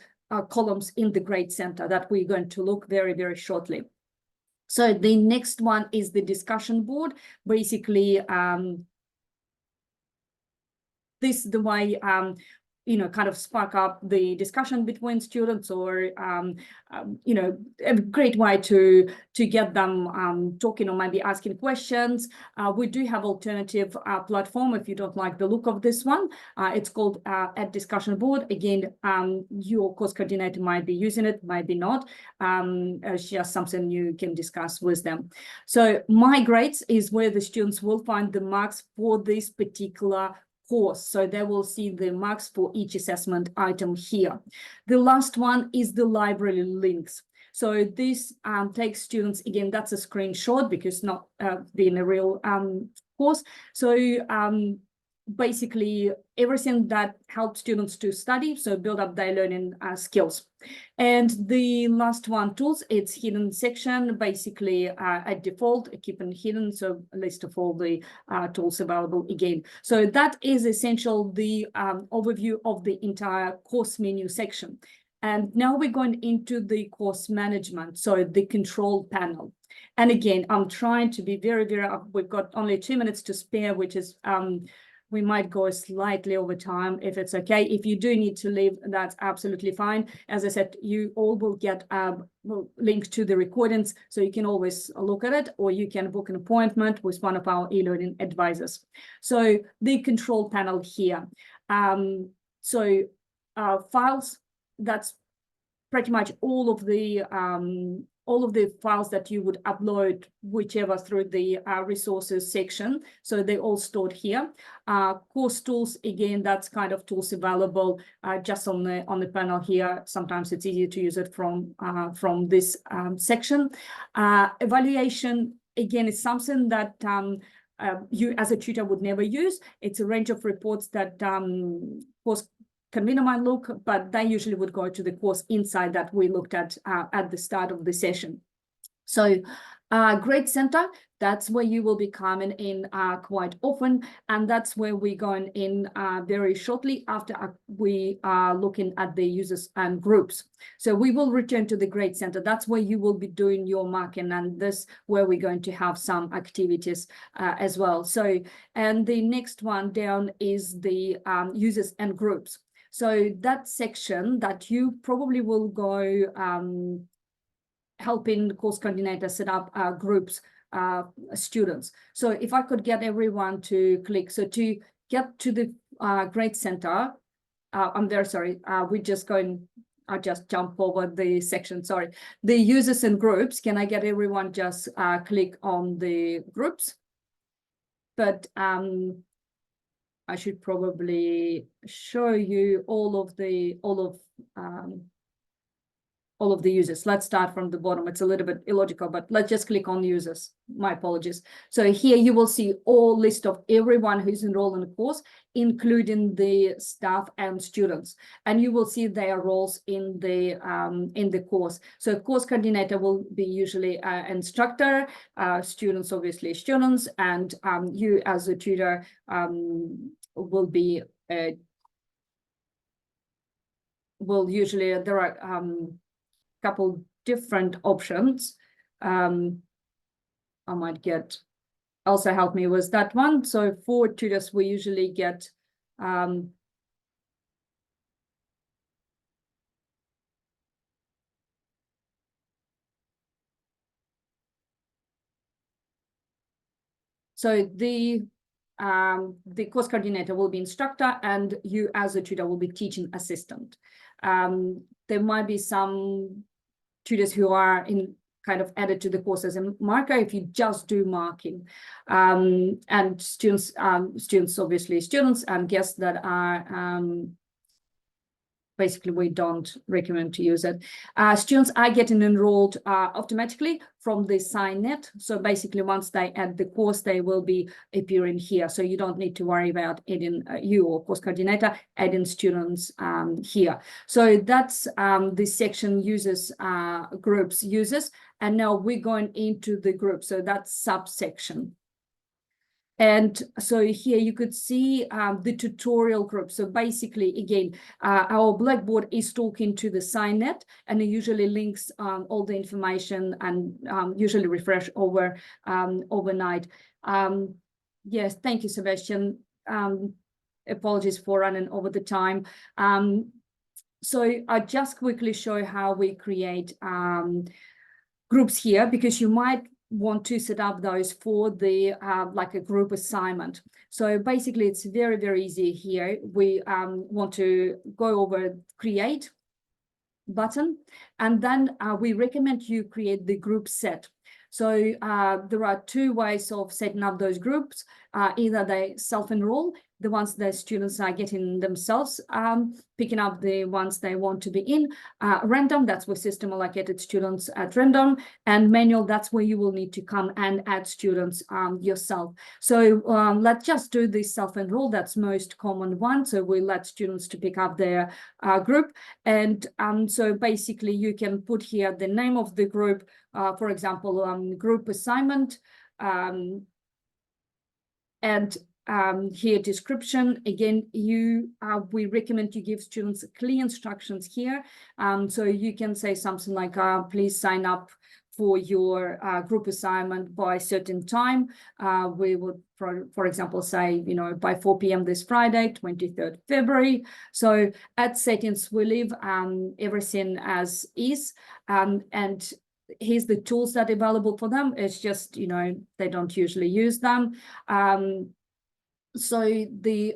columns in the grade center that we're going to look very, very shortly. So the next one is the discussion board. Basically, this is the way you know, kind of spark up the discussion between students, or you know, a great way to get them talking or maybe asking questions. We do have alternative platform if you don't like the look of this one. It's called Add Discussion Board. Again, your course coordinator might be using it, might be not. It's just something you can discuss with them. So My Grades is where the students will find the marks for this particular course. So they will see the marks for each assessment item here. The last one is the library links. So this takes students, again, that's a screenshot because not being a real course. So basically everything that helps students to study, so build up their learning skills. And the last one, tools, it's hidden section, basically at default, keep it hidden, so a list of all the tools available again. So that is essential, the overview of the entire course menu section. And now we're going into the course management, so the control panel. And again, I'm trying to be very, very, we've got only 2 minutes to spare, which is, we might go slightly over time if it's okay. If you do need to leave, that's absolutely fine. As I said, you all will get a link to the recordings, so you can always look at it, or you can book an appointment with one of our e-learning advisors. So the control panel here. Files, that's pretty much all of the files that you would upload, whichever through the resources section. So they're all stored here. Course tools, again, that's kind of tools available just on the panel here. Sometimes it's easier to use it from this section. Evaluation, again, is something that you as a tutor would never use. It's a range of reports that course convener might look, but they usually would go to the course insight that we looked at the start of the session. So grade center, that's where you will be coming in quite often, and that's where we're going in very shortly after we are looking at the users and groups. So we will return to the grade center. That's where you will be doing your marking, and this where we're going to have some activities as well. So, and the next one down is the users and groups. So that section that you probably will go helping the course coordinator set up groups, students. So if I could get everyone to click, so to get to the grade center, I'm very sorry, we're just going, I just jump over the section, sorry. The users and groups, can I get everyone just click on the groups? But I should probably show you all of the users. Let's start from the bottom. It's a little bit illogical, but let's just click on users. My apologies. So here you will see all list of everyone who's enrolled in the course, including the staff and students. And you will see their roles in the course. So course coordinator will be usually an instructor, students obviously students, and you as a tutor will be will usually, there are couple different options. I might get, also help me with that one. So for tutors, we usually get so the course coordinator will be instructor, and you as a tutor will be teaching assistant. There might be some tutors who are in kind of added to the course as a marker if you just do marking, and students obviously students and guests that are basically we don't recommend to use it. Students are getting enrolled automatically from the SignNet. So basically once they add the course, they will be appearing here. So you don't need to worry about adding you or course coordinator adding students here. So that's this section uses groups users. And now we're going into the group. So that's subsection. And so here you could see the tutorial group. So basically, again, our Blackboard is talking to the SignNet, and it usually links all the information and usually refresh overnight. Yes, thank you, Sebastian. Apologies for running over the time. So I'll just quickly show how we create groups here, because you might want to set up those for the like a group assignment. So basically it's very, very easy here. We want to go over create button, and then we recommend you create the group set. So there are two ways of setting up those groups. Either they self-enroll, the ones that students are getting themselves, picking up the ones they want to be in. Random, that's where system allocated students at random. And manual, that's where you will need to come and add students yourself. So let's just do the self-enroll, that's most common one. So we let students to pick up their group. And so basically you can put here the name of the group, for example, group assignment, and here description. Again, we recommend you give students clear instructions here. So you can say something like, please sign up for your group assignment by a certain time. We would, for example, say, by 4 p.m. this Friday, 23rd February. So at settings, we leave everything as is. And here's the tools that are available for them. It's just, they don't usually use them. So the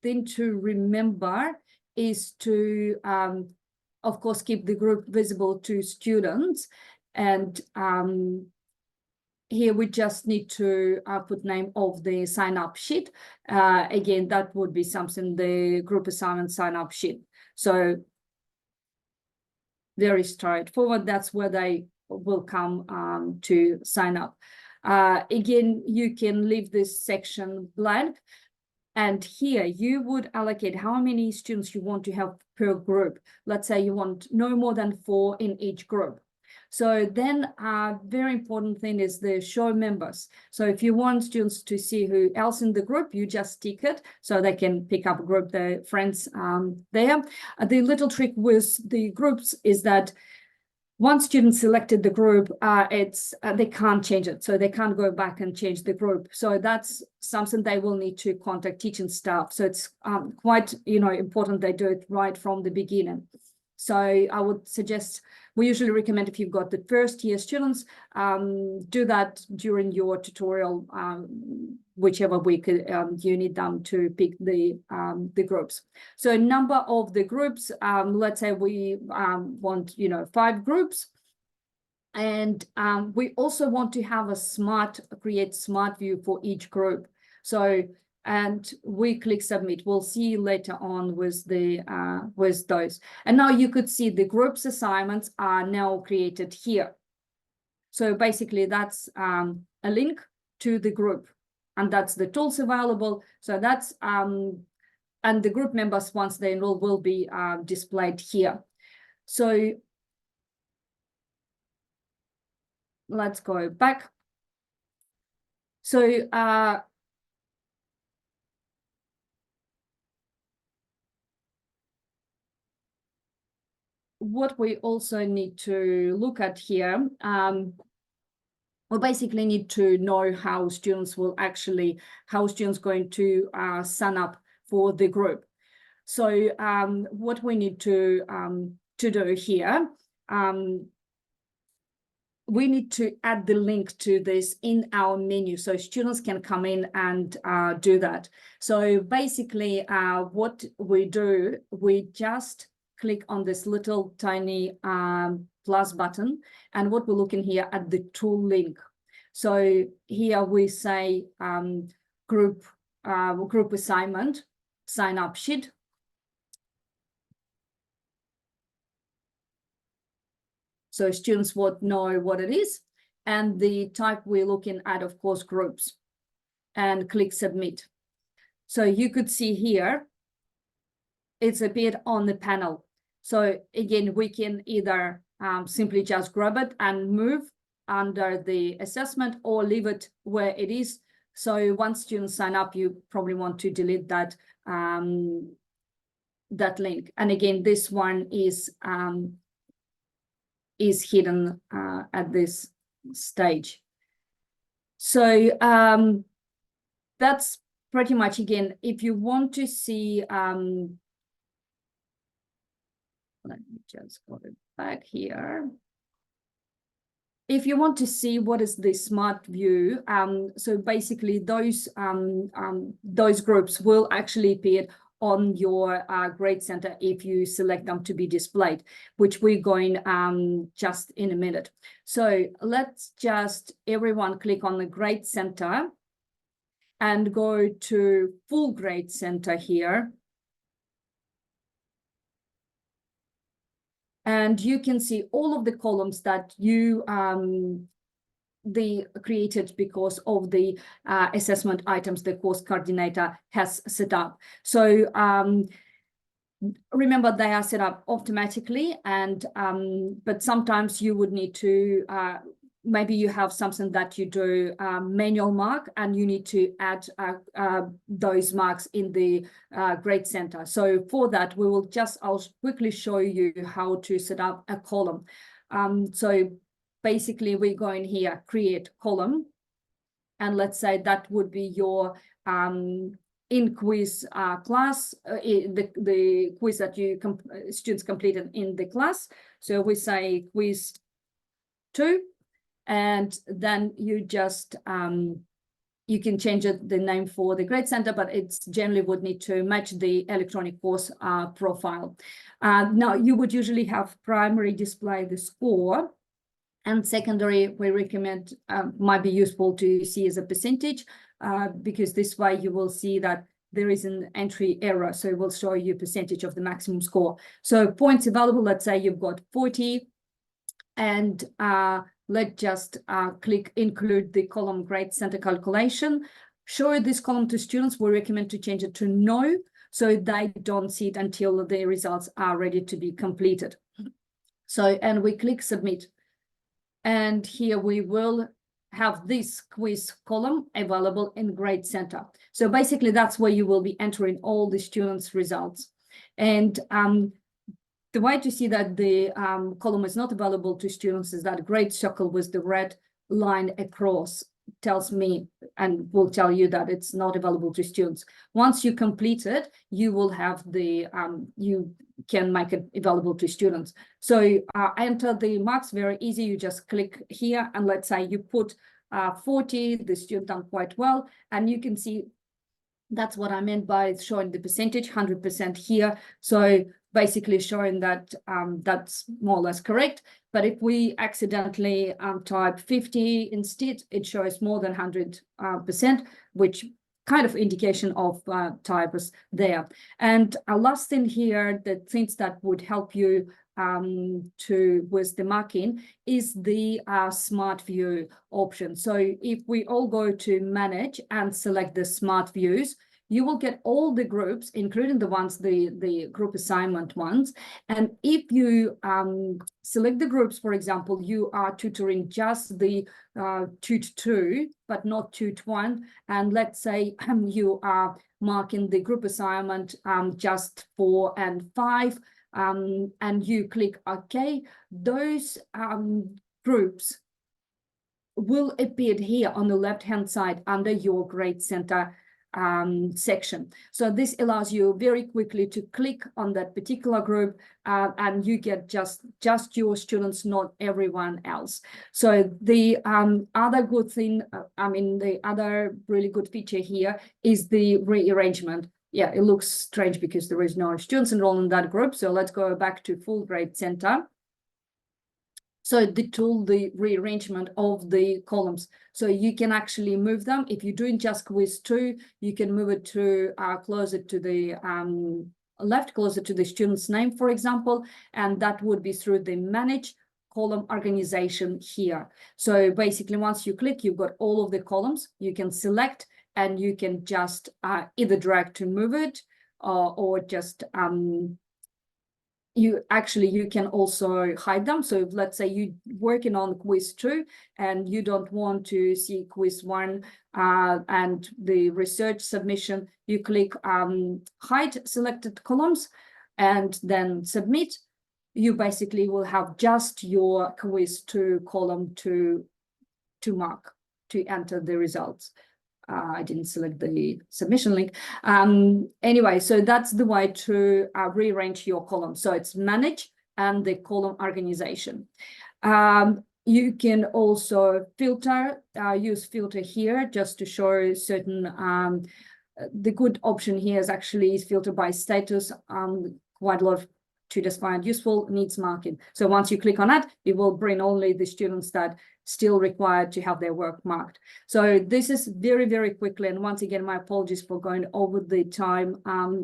thing to remember is to, of course, keep the group visible to students. And here we just need to put name of the sign-up sheet. Again, that would be something, the group assignment sign-up sheet. So very straightforward. That's where they will come to sign up. Again, you can leave this section blank. And here you would allocate how many students you want to have per group. Let's say you want no more than 4 in each group. So then very important thing is the show members. So if you want students to see who else in the group, you just tick it so they can pick up a group, their friends there. The little trick with the groups is that once students selected the group, they can't change it. So they can't go back and change the group. So that's something they will need to contact teaching staff. So it's quite, important they do it right from the beginning. So I would suggest, we usually recommend if you've got the first year students, do that during your tutorial, whichever week you need them to pick the groups. So number of the groups, let's say we want, 5 groups. And we also want to have create smart view for each group. So, and we click submit. We'll see later on with those. And now you could see the groups assignments are now created here. So basically that's a link to the group, and that's the tools available. So that's, and the group members, once they enroll, will be displayed here. So let's go back. So what we also need to look at here, we basically need to know how students going to sign up for the group. So what we need to do here, we need to add the link to this in our menu so students can come in and do that. So basically what we do, we just click on this little tiny plus button, and what we're looking here at the tool link. So here we say group assignment sign up sheet. So students would know what it is. And the type we're looking at, of course, groups. And click submit. So you could see here, it's appeared on the panel. So again, we can either simply just grab it and move under the assessment or leave it where it is. So once students sign up, you probably want to delete that that link. And again, this one is hidden at this stage. So that's pretty much, again, if you want to see, let me just put it back here. If you want to see what is the smart view, so basically those groups will actually appear on your grade center if you select them to be displayed, which we're going just in a minute. So let's just everyone click on the grade center and go to full grade center here. And you can see all of the columns that you created because of the assessment items the course coordinator has set up. So remember, they are set up automatically, and but sometimes you would need to maybe you have something that you do manual mark, and you need to add those marks in the grade center. So for that, I'll quickly show you how to set up a column. So basically, we're going here, create column, and let's say that would be your in quiz class, the quiz that students completed in the class. So we say quiz 2. And then you just, you can change the name for the grade center, but it's generally would need to match the electronic course profile. Now, you would usually have primary display the score, and secondary, we recommend, might be useful to see as a percentage, because this way you will see that there is an entry error. So it will show you percentage of the maximum score. So points available, let's say you've got 40, and let's just click include the column grade center calculation. Show this column to students. We recommend to change it to no, so they don't see it until the results are ready to be completed. So, and we click submit. And here we will have this quiz column available in grade center. So basically that's where you will be entering all the students' results. And the way to see that the column is not available to students is that grade circle with the red line across tells me and will tell you that it's not available to students. Once you complete it, you will have the, you can make it available to students. So enter the marks, very easy. You just click here, and let's say you put 40, the student done quite well, and you can see that's what I meant by showing the percentage, 100% here. So basically showing that that's more or less correct. But if we accidentally type 50 instead, it shows more than 100%, which kind of indication of typos there. And a last thing here, the things that would help you with the marking is the smart view option. So if we all go to manage and select the smart views, you will get all the groups, including the ones, the group assignment ones. And if you select the groups, for example, you are tutoring just the Tut 2, but not Tut 1. And let's say you are marking the group assignment just 4 and 5, and you click OK, those groups will appear here on the left-hand side under your grade center section. So this allows you very quickly to click on that particular group, and you get just your students, not everyone else. So the other good thing, the other really good feature here is the rearrangement. Yeah, it looks strange because there is no students enrolled in that group. So let's go back to full grade center. So the tool, the rearrangement of the columns. So you can actually move them. If you're doing just quiz 2, you can move it to closer to the left, closer to the student's name, for example, and that would be through the manage column organization here. So basically, once you click, you've got all of the columns. You can select and you can just either drag to move it or just you can also hide them. So if, let's say you're working on quiz 2 and you don't want to see quiz 1 and the research submission, you click hide selected columns and then submit. You basically will have just your quiz 2 column to mark, to enter the results. I didn't select the submission link. Anyway, so that's the way to rearrange your columns. So it's manage and the column organization. You can also filter, use filter here just to show certain, the good option here is actually filter by status. Quite a lot of tutors find useful, needs marking. So once you click on that, it will bring only the students that still required to have their work marked. So this is very, very quickly. And once again, my apologies for going over the time.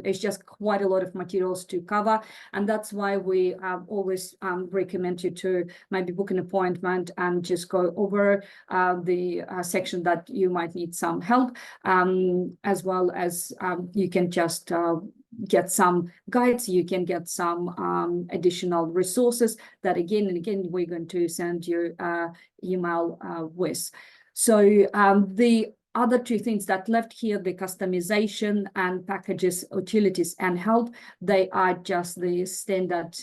It's just quite a lot of materials to cover. And that's why we always recommend you to maybe book an appointment and just go over the section that you might need some help, as well as you can just get some guides, you can get some additional resources that again and again we're going to send you email with. So the other two things that left here, the customization and packages, utilities and help, they are just the standard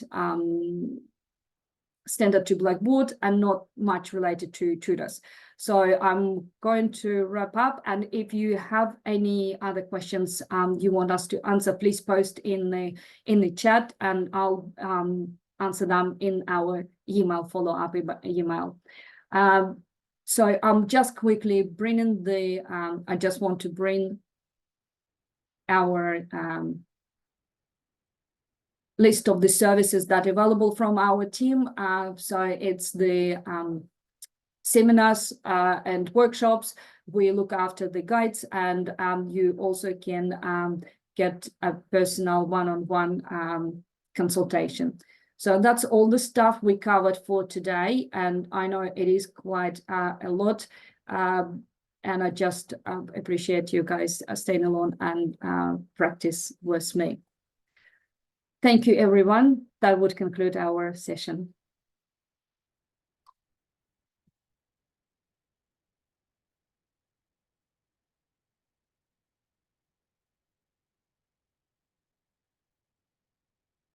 standard to Blackboard and not much related to tutors. So I'm going to wrap up, and if you have any other questions you want us to answer, please post in the chat and I'll answer them in our email, follow-up email. So I'm just quickly bringing the, I just want to bring our list of the services that are available from our team. So it's the seminars and workshops. We look after the guides, and you also can get a personal one-on-one consultation. So that's all the stuff we covered for today, and I know it is quite a lot, and I just appreciate you guys staying along and practice with me. Thank you, everyone. That would conclude our session.